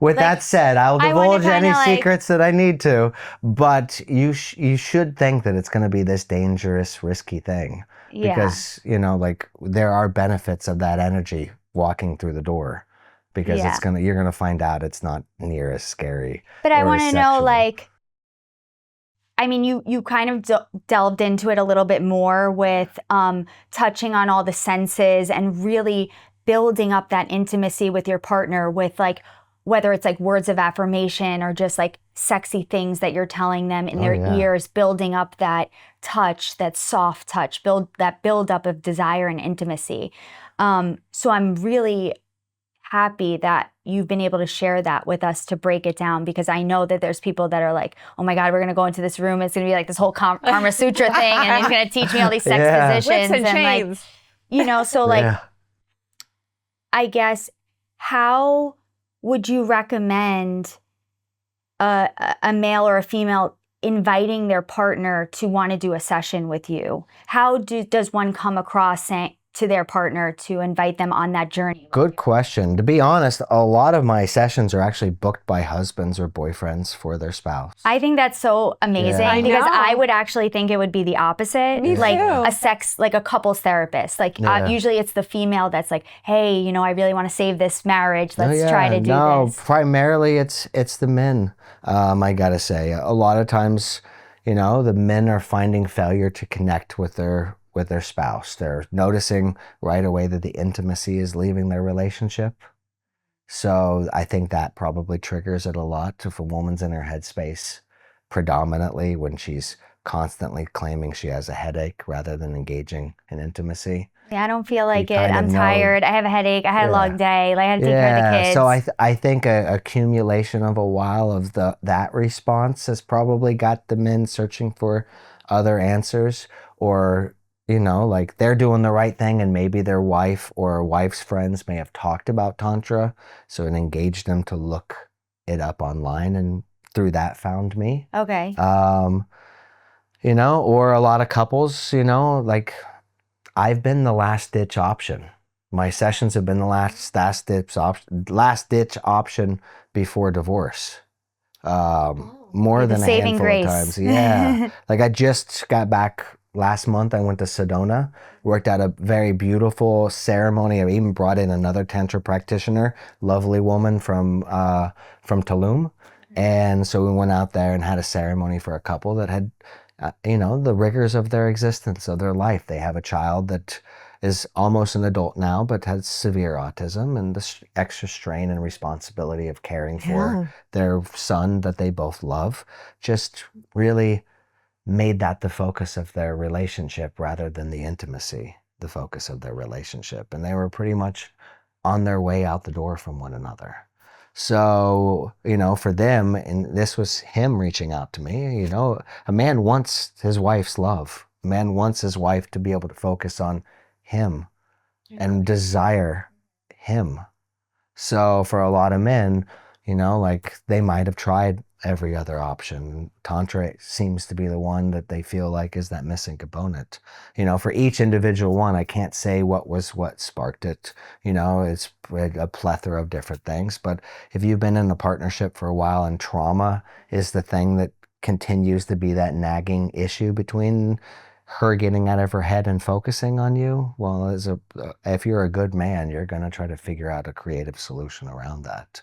Speaker 1: with that said, I'll divulge any secrets that I need to. But you should think that it's going to be this dangerous, risky thing. Yeah. Because, there are benefits of that energy walking through the door. Because you're going to find out it's not near as scary.
Speaker 2: But I want to know, you kind of delved into it a little bit more with touching on all the senses and really building up that intimacy with your partner with whether it's words of affirmation or just sexy things that you're telling them in their ears, building up that touch, that soft touch, build up of desire and intimacy. So I'm really happy that you've been able to share that with us to break it down, because I know that there's people that are like, oh my God, we're going to go into this room. It's going to be this whole Karma Sutra thing, and he's going to teach me all these sex positions.
Speaker 3: Whips and chains.
Speaker 2: So I guess, how would you recommend a male or a female inviting their partner to want to do a session with you? How does one come across to their partner to invite them on that journey?
Speaker 1: Good question. To be honest, a lot of my sessions are actually booked by husbands or boyfriends for their spouse.
Speaker 2: I think that's so amazing, because I would actually think it would be the opposite.
Speaker 3: Me
Speaker 2: too. A couples therapist. Usually it's the female that's like, hey, I really want to save this marriage. Let's try to do this.
Speaker 1: Primarily it's the men. I gotta say, a lot of times, the men are finding failure to connect with their spouse. They're noticing right away that the intimacy is leaving their relationship. So I think that probably triggers it a lot if a woman's in her headspace predominantly when she's constantly claiming she has a headache rather than engaging in intimacy.
Speaker 2: Yeah, I don't feel like it. I'm tired. I have a headache. I had a long day. I had to take care of the kids.
Speaker 1: So I think a accumulation of a while of that response has probably got the men searching for other answers, or they're doing the right thing and maybe their wife or wife's friends may have talked about Tantra, so it engaged them to look it up online and through that found me.
Speaker 2: Okay.
Speaker 1: Or a lot of couples, I've been the last ditch option. My sessions have been the last ditch option before divorce. More than a handful of times. Yeah. I just got back last month. I went to Sedona, worked at a very beautiful ceremony. I even brought in another Tantra practitioner, lovely woman from Tulum. And so we went out there and had a ceremony for a couple that had, the rigors of their existence, of their life. They have a child that is almost an adult now, but has severe autism and the extra strain and responsibility of caring for their son that they both love. Just really made that the focus of their relationship rather than the intimacy, the focus of their relationship. And they were pretty much on their way out the door from one another. So, for them, and this was him reaching out to me, a man wants his wife's love. A man wants his wife to be able to focus on him and desire him. So for a lot of men, they might have tried every other option. Tantra seems to be the one that they feel like is that missing component. For each individual one, I can't say what sparked it. It's a plethora of different things. But if you've been in a partnership for a while and trauma is the thing that continues to be that nagging issue between her getting out of her head and focusing on you, well, if you're a good man, you're going to try to figure out a creative solution around that.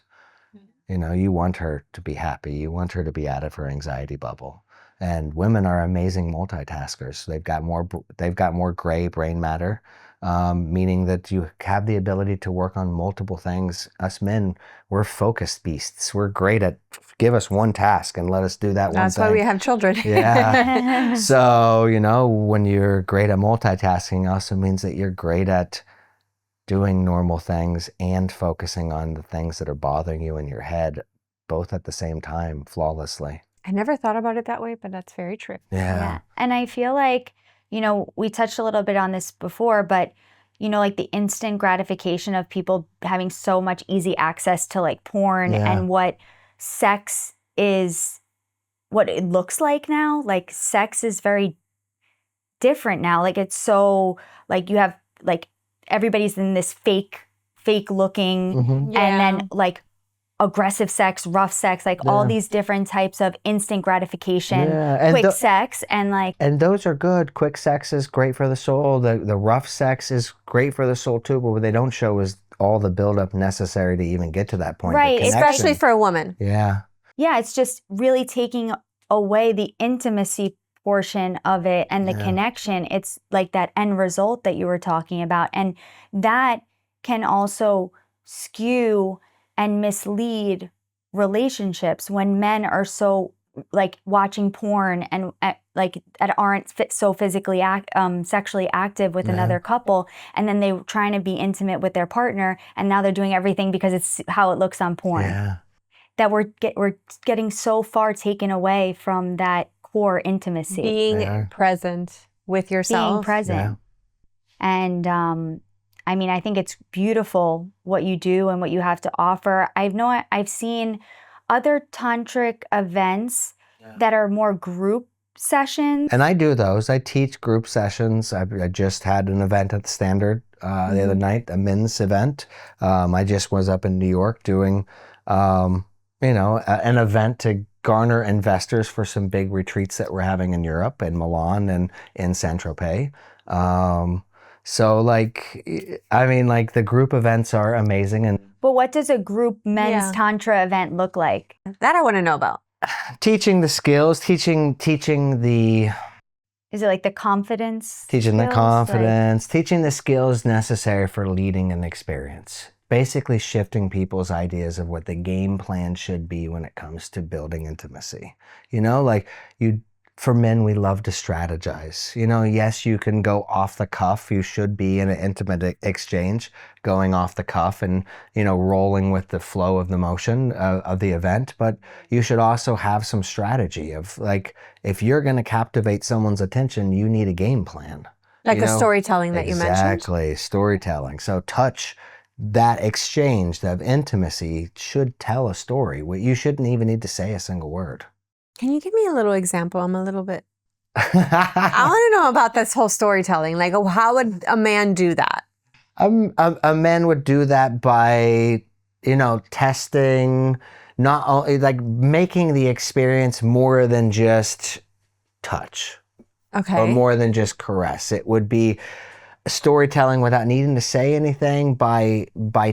Speaker 1: You want her to be happy. You want her to be out of her anxiety bubble. And women are amazing multitaskers. They've got more gray brain matter, meaning that you have the ability to work on multiple things. Us men, we're focused beasts. We're great at give us one task and let us do that one thing.
Speaker 3: That's why we have children.
Speaker 1: Yeah. So, when you're great at multitasking, also means that you're great at doing normal things and focusing on the things that are bothering you in your head, both at the same time, flawlessly.
Speaker 3: I never thought about it that way, but that's very true.
Speaker 1: Yeah.
Speaker 2: And I feel like, we touched a little bit on this before, but, like the instant gratification of people having so much easy access to like porn and what sex is, what it looks like now. Like sex is very different now. Like it's so, like you have like, everybody's in this fake looking and then like aggressive sex, rough sex, like all these different types of instant gratification, quick sex
Speaker 1: and those are good. Quick sex is great for the soul. The rough sex is great for the soul too, but what they don't show is all the buildup necessary to even get to that point.
Speaker 2: Right,
Speaker 3: especially for a woman.
Speaker 1: Yeah,
Speaker 2: it's just really taking away the intimacy portion of it and the connection. It's like that end result that you were talking about, and that can also skew and mislead relationships when men are so like watching porn and that aren't so physically sexually active with another couple, and then they're trying to be intimate with their partner, and now they're doing everything because it's how it looks on porn. That we're getting so far taken away from that core intimacy.
Speaker 3: Being present with yourself.
Speaker 2: Being present. And I think it's beautiful what you do and what you have to offer. I've seen other tantric events that are more group sessions.
Speaker 1: And I do those. I teach group sessions. I just had an event at the Standard the other night, a men's event. I just was up in New York doing, an event to garner investors for some big retreats that we're having in Europe, in Milan and in Saint-Tropez. So the group events are amazing.
Speaker 2: But what does a group men's tantra event look like?
Speaker 3: That I want to know about.
Speaker 1: Teaching the skills, teaching the...
Speaker 2: Is it like the confidence?
Speaker 1: Teaching the confidence, teaching the skills necessary for leading an experience. Basically shifting people's ideas of what the game plan should be when it comes to building intimacy. For men, we love to strategize. Yes, you can go off the cuff. You should be in an intimate exchange, going off the cuff and, rolling with the flow of the motion of the event. But you should also have some strategy of if you're going to captivate someone's attention, you need a game plan.
Speaker 3: Like the storytelling that you mentioned?
Speaker 1: Exactly, storytelling. So touch, that exchange, that intimacy should tell a story. You shouldn't even need to say a single word.
Speaker 3: Can you give me a little example? I'm a little bit... I want to know about this whole storytelling. Like, how would a man do that?
Speaker 1: A man would do that by, testing, not only making the experience more than just touch.
Speaker 3: Okay.
Speaker 1: Or more than just caress. It would be storytelling without needing to say anything, by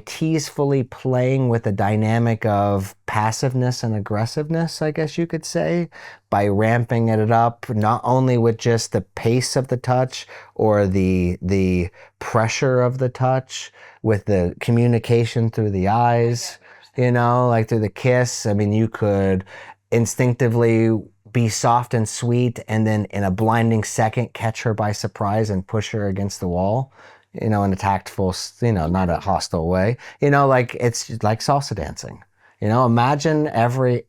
Speaker 1: teasefully playing with the dynamic of passiveness and aggressiveness, I guess you could say, by ramping it up, not only with just the pace of the touch or the pressure of the touch, with the communication through the eyes, through the kiss. You could instinctively be soft and sweet, and then in a blinding second catch her by surprise and push her against the wall, in a tactful, not a hostile way. It's like salsa dancing. Imagine every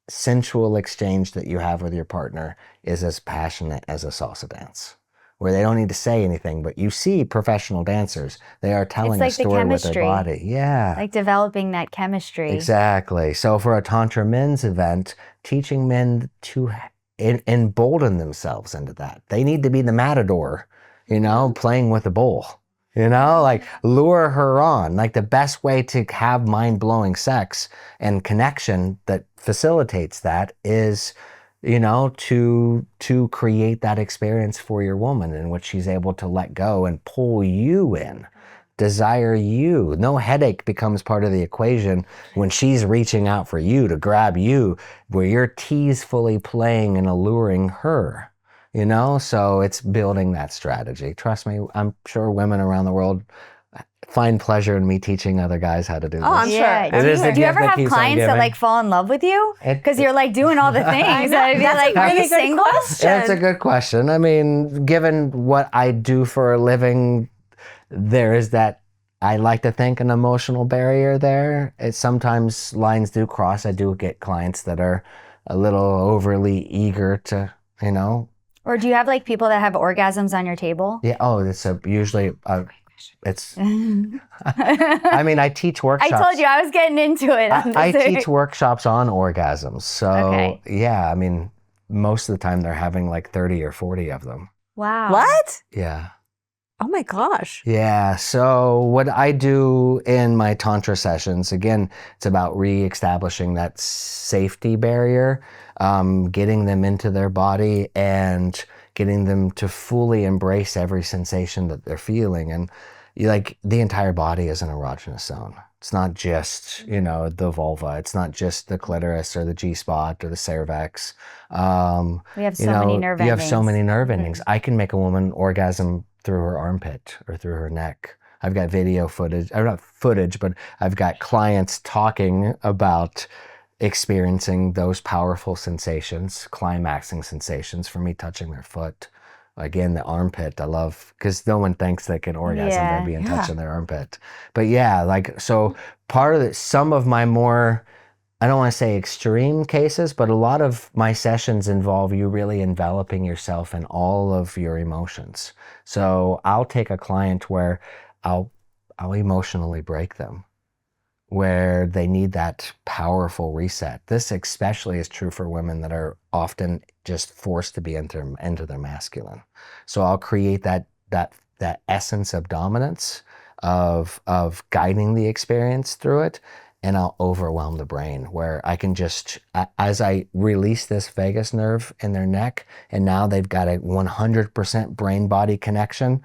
Speaker 1: sensual exchange that you have with your partner is as passionate as a salsa dance, where they don't need to say anything, but you see professional dancers, they are telling
Speaker 2: like
Speaker 1: a
Speaker 2: the
Speaker 1: story with their
Speaker 2: chemistry.
Speaker 1: body. Yeah.
Speaker 2: Like developing that chemistry.
Speaker 1: Exactly. So for a Tantra men's event, teaching men to embolden themselves into that. They need to be the matador, playing with a bull, like lure her on. Like the best way to have mind-blowing sex and connection that facilitates that is, to create that experience for your woman in which she's able to let go and pull you in. Desire you. No headache becomes part of the equation when she's reaching out for you to grab you, where you're teasfully playing and alluring her. So it's building that strategy. Trust me, I'm sure women around the world find pleasure in me teaching other guys how to do this.
Speaker 3: I'm
Speaker 2: Yeah.
Speaker 3: sure.
Speaker 1: It is the
Speaker 2: Do you
Speaker 1: gift
Speaker 2: ever
Speaker 1: that
Speaker 2: have
Speaker 1: keeps on
Speaker 2: clients that
Speaker 1: giving.
Speaker 2: like fall in love with you? Because you're like doing all the things. I'd be like, are you single?
Speaker 1: That's a good question. I mean, given what I do for a living, there is that, I like to think, an emotional barrier there. Sometimes lines do cross. I do get clients that are a little overly eager to,
Speaker 2: Or do you have like people that have orgasms on your table?
Speaker 1: Yeah. Oh, usually it's. I mean, I teach workshops.
Speaker 2: I told you I was getting into it.
Speaker 1: I teach workshops on orgasms. So
Speaker 2: Okay.
Speaker 1: yeah, I mean, most of the time they're having like 30 or 40 of them.
Speaker 2: Wow.
Speaker 3: What?
Speaker 1: Yeah.
Speaker 3: Oh my gosh.
Speaker 1: Yeah. So what I do in my Tantra sessions, again, it's about re-establishing that safety barrier, getting them into their body and getting them to fully embrace every sensation that they're feeling. And the entire body is an erogenous zone. It's not just, the vulva. It's not just the clitoris or the G-spot or the cervix.
Speaker 2: We have so many nerve
Speaker 1: You
Speaker 2: endings.
Speaker 1: have so many nerve endings. I can make a woman orgasm through her armpit or through her neck. I've got video footage, or not footage, but I've got clients talking about experiencing those powerful sensations, climaxing sensations from me touching their foot. Again, the armpit, I love, because no one thinks they can orgasm by being touching their armpit. But yeah, so part of it, some of my more, I don't want to say extreme cases, but a lot of my sessions involve you really enveloping yourself in all of your emotions. So I'll take a client where I'll emotionally break them, where they need that powerful reset. This especially is true for women that are often just forced to be into their masculine. So I'll create that essence of dominance, of guiding the experience through it, and I'll overwhelm the brain, where I can just, as I release this vagus nerve in their neck, and now they've got a 100% brain-body connection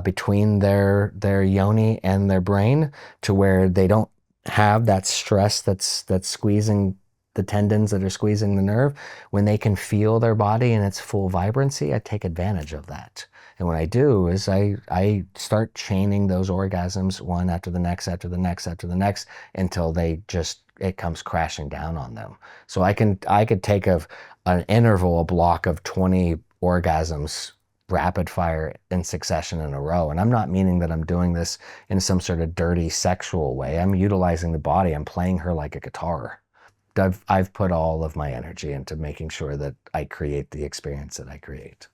Speaker 1: between their yoni and their brain, to where they don't have that stress that's squeezing the tendons that are squeezing the nerve. When they can feel their body in its full vibrancy, I take advantage of that. And what I do is I start chaining those orgasms one after the next, after the next, after the next, until it comes crashing down on them. So I could take an interval, a block of 20 orgasms rapid fire in succession in a row. And I'm not meaning that I'm doing this in some sort of dirty sexual way. I'm utilizing the body. I'm playing her like a guitar. I've put all of my energy into making sure that I create the experience that I create.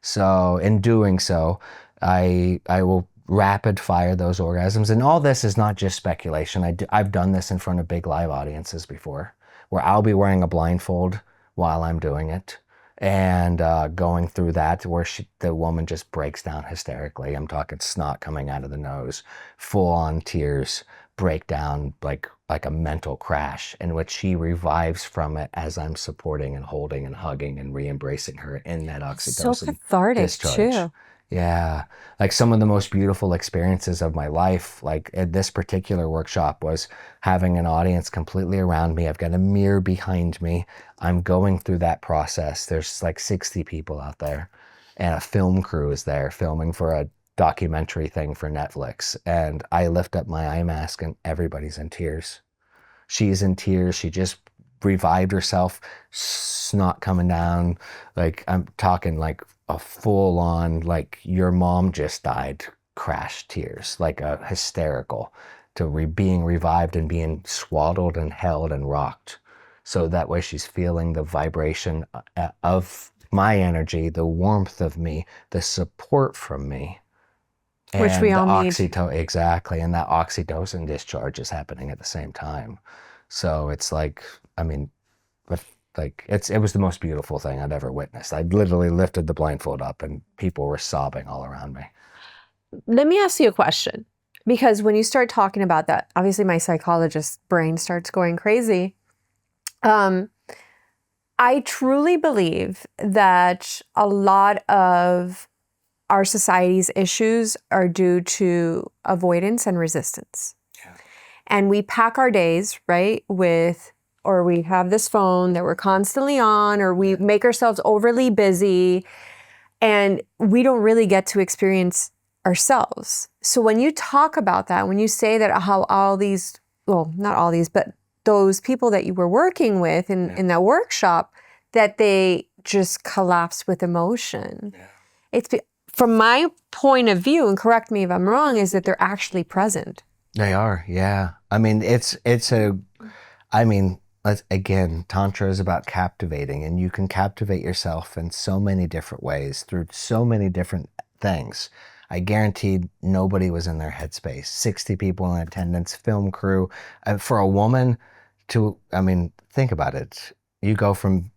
Speaker 1: So in doing so, I will rapid fire those orgasms. And all this is not just speculation. I've done this in front of big live audiences before, where I'll be wearing a blindfold while I'm doing it, and going through that, where the woman just breaks down hysterically. I'm talking snot coming out of the nose, full on tears, breakdown, like a mental crash, in which she revives from it as I'm supporting and holding and hugging and re-embracing her in that oxytocin
Speaker 3: So cathartic
Speaker 1: discharge.
Speaker 3: too.
Speaker 1: Yeah. Like some of the most beautiful experiences of my life, like at this particular workshop, was having an audience completely around me. I've got a mirror behind me. I'm going through that process. There's like 60 people out there, and a film crew is there filming for a documentary thing for Netflix. And I lift up my eye mask and everybody's in tears. She's in tears. She just revived herself, snot coming down. Like I'm talking like a full on, like your mom just died, crash tears, like a hysterical, to being revived and being swaddled and held and rocked. So that way she's feeling the vibration of my energy, the warmth of me, the support from me.
Speaker 3: Which we all need.
Speaker 1: Exactly. And that oxytocin discharge is happening at the same time. So it's like, I mean, like it was the most beautiful thing I'd ever witnessed. I literally lifted the blindfold up and people were sobbing all around me.
Speaker 3: Let me ask you a question, because when you start talking about that, obviously my psychologist brain starts going crazy. I truly believe that a lot of our society's issues are due to avoidance and resistance. Yeah. And we pack our days, right, or we have this phone that we're constantly on, or we make ourselves overly busy, and we don't really get to experience ourselves. So when you talk about that, when you say that how all these, well, not all these, but those people that you were working with in that workshop, that they just collapse with emotion. Yeah. It's from my point of view, and correct me if I'm wrong, is that they're actually present.
Speaker 1: They are, yeah. I mean, again, Tantra is about captivating, and you can captivate yourself in so many different ways through so many different things. I guaranteed nobody was in their headspace. 60 people in attendance, film crew. For a woman think about it. You go from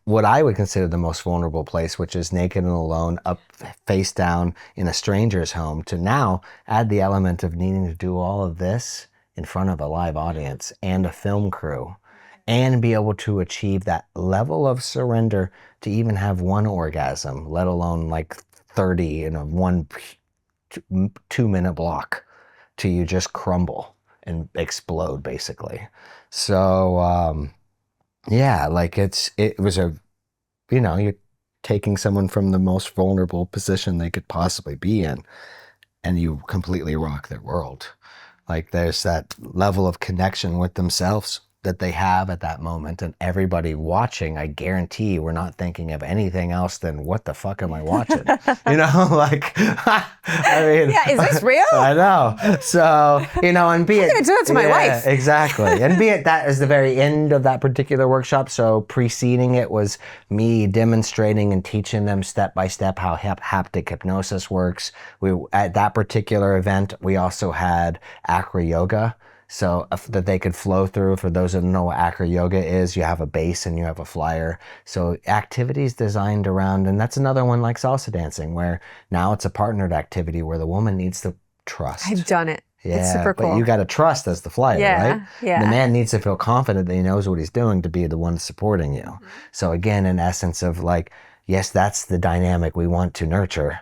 Speaker 1: what I would consider the most vulnerable place, which is naked and alone, up face down in a stranger's home, to now add the element of needing to do all of this in front of a live audience and a film crew, and be able to achieve that level of surrender to even have one orgasm, let alone like 30 in a 2-minute block, till you just crumble and explode, basically. So like it was you're taking someone from the most vulnerable position they could possibly be in, and you completely rock their world. Like there's that level of connection with themselves that they have at that moment, and everybody watching, I guarantee, we're not thinking of anything else than what the fuck am I watching? Like, I mean,
Speaker 3: yeah, is this real?
Speaker 1: I know. So, and be it,
Speaker 3: I'm gonna do that to my wife.
Speaker 1: Exactly. And be it that is the very end of that particular workshop. So preceding it was me demonstrating and teaching them step by step how haptic hypnosis works. At that particular event, we also had acro yoga, so that they could flow through. For those who don't know what acro yoga is, you have a base and you have a flyer. So activities designed around, and that's another one like salsa dancing, where now it's a partnered activity where the woman needs to trust.
Speaker 3: I've done it.
Speaker 1: Yeah,
Speaker 3: it's super cool.
Speaker 1: But you got to trust as the flyer, right?
Speaker 3: Yeah.
Speaker 1: The man needs to feel confident that he knows what he's doing to be the one supporting you. Mm-hmm. So again, in essence of like, yes, that's the dynamic we want to nurture.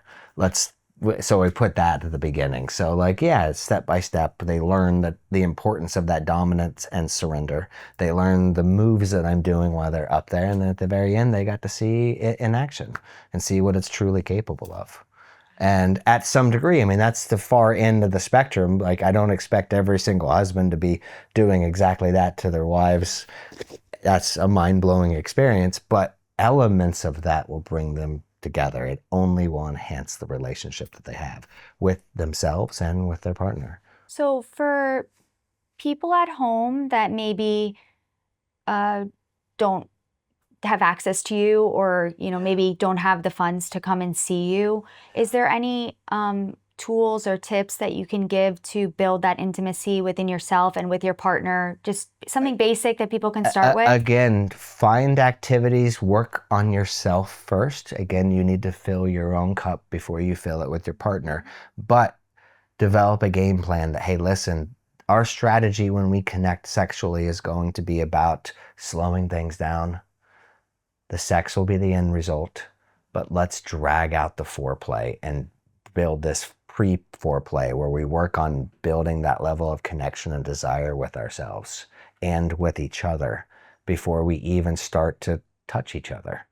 Speaker 1: So we put that at the beginning. So like, yeah, step by step, they learn that the importance of that dominance and surrender. They learn the moves that I'm doing while they're up there. And then at the very end, they got to see it in action and see what it's truly capable of. And at some degree, that's the far end of the spectrum. Like, I don't expect every single husband to be doing exactly that to their wives. That's a mind-blowing experience, but elements of that will bring them together. It only will enhance the relationship that they have with themselves and with their partner.
Speaker 2: So for people at home that maybe don't have access to you, or maybe don't have the funds to come and see you, is there any tools or tips that you can give to build that intimacy within yourself and with your partner? Just something basic that people can start with?
Speaker 1: Again, find activities, work on yourself first. Again, you need to fill your own cup before you fill it with your partner. But develop a game plan that, hey, listen, our strategy when we connect sexually is going to be about slowing things down. The sex will be the end result, but let's drag out the foreplay and build this pre-foreplay where we work on building that level of connection and desire with ourselves and with each other before we even start to touch each other,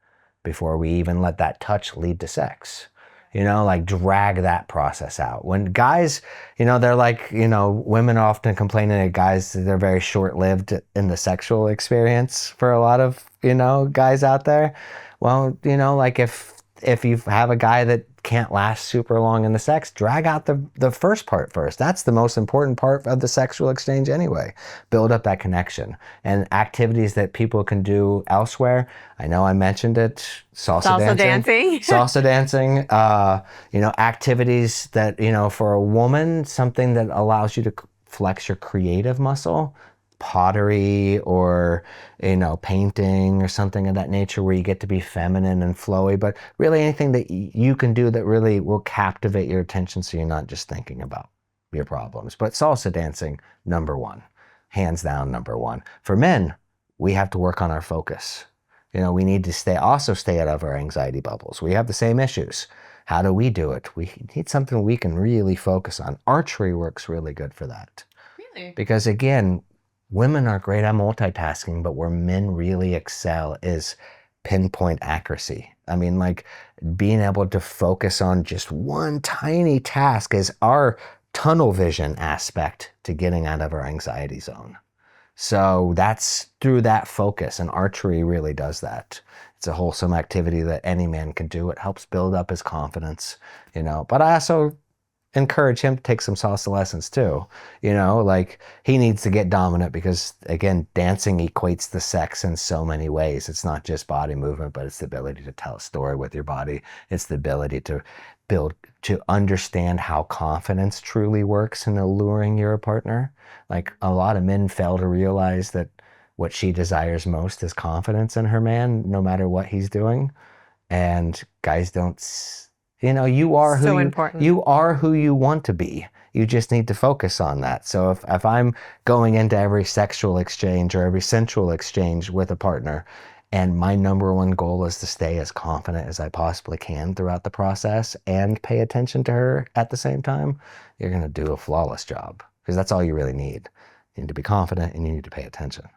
Speaker 1: before we even let that touch lead to sex. Like drag that process out. When guys, they're like, women often complaining that guys, they're very short-lived in the sexual experience for a lot of, guys out there. Well, like if if you have a guy that can't last super long in the sex, drag out the first part first. That's the most important part of the sexual exchange anyway. Build up that connection. And activities that people can do elsewhere. I know I mentioned it. Salsa dancing. Salsa dancing. Activities that, for a woman, something that allows you to flex your creative muscle. Pottery or painting or something of that nature where you get to be feminine and flowy, but really anything that you can do that really will captivate your attention so you're not just thinking about your problems. But salsa dancing, number one, hands down number one. For men, we have to work on our focus. We need to stay out of our anxiety bubbles. We have the same issues. How do we do it? We need something we can really focus on. Archery works really good for that. Really? Because again, women are great at multitasking, but where men really excel is pinpoint accuracy. I mean, like being able to focus on just one tiny task is our tunnel vision aspect to getting out of our anxiety zone. So that's through that focus, and archery really does that. It's a wholesome activity that any man can do. It helps build up his confidence, but I also encourage him to take some salsa lessons too. Like he needs to get dominant because again, dancing equates to sex in so many ways. It's not just body movement, but it's the ability to tell a story with your body. It's the ability to understand how confidence truly works in alluring your partner. Like a lot of men fail to realize that what she desires most is confidence in her man, no matter what he's doing. And guys don't you are who you want to be. You just need to focus on that. So if I'm going into every sexual exchange or every sensual exchange with a partner, and my number one goal is to stay as confident as I possibly can throughout the process and pay attention to her at the same time, you're going to do a flawless job because that's all you really need. You need to be confident and you need to pay attention.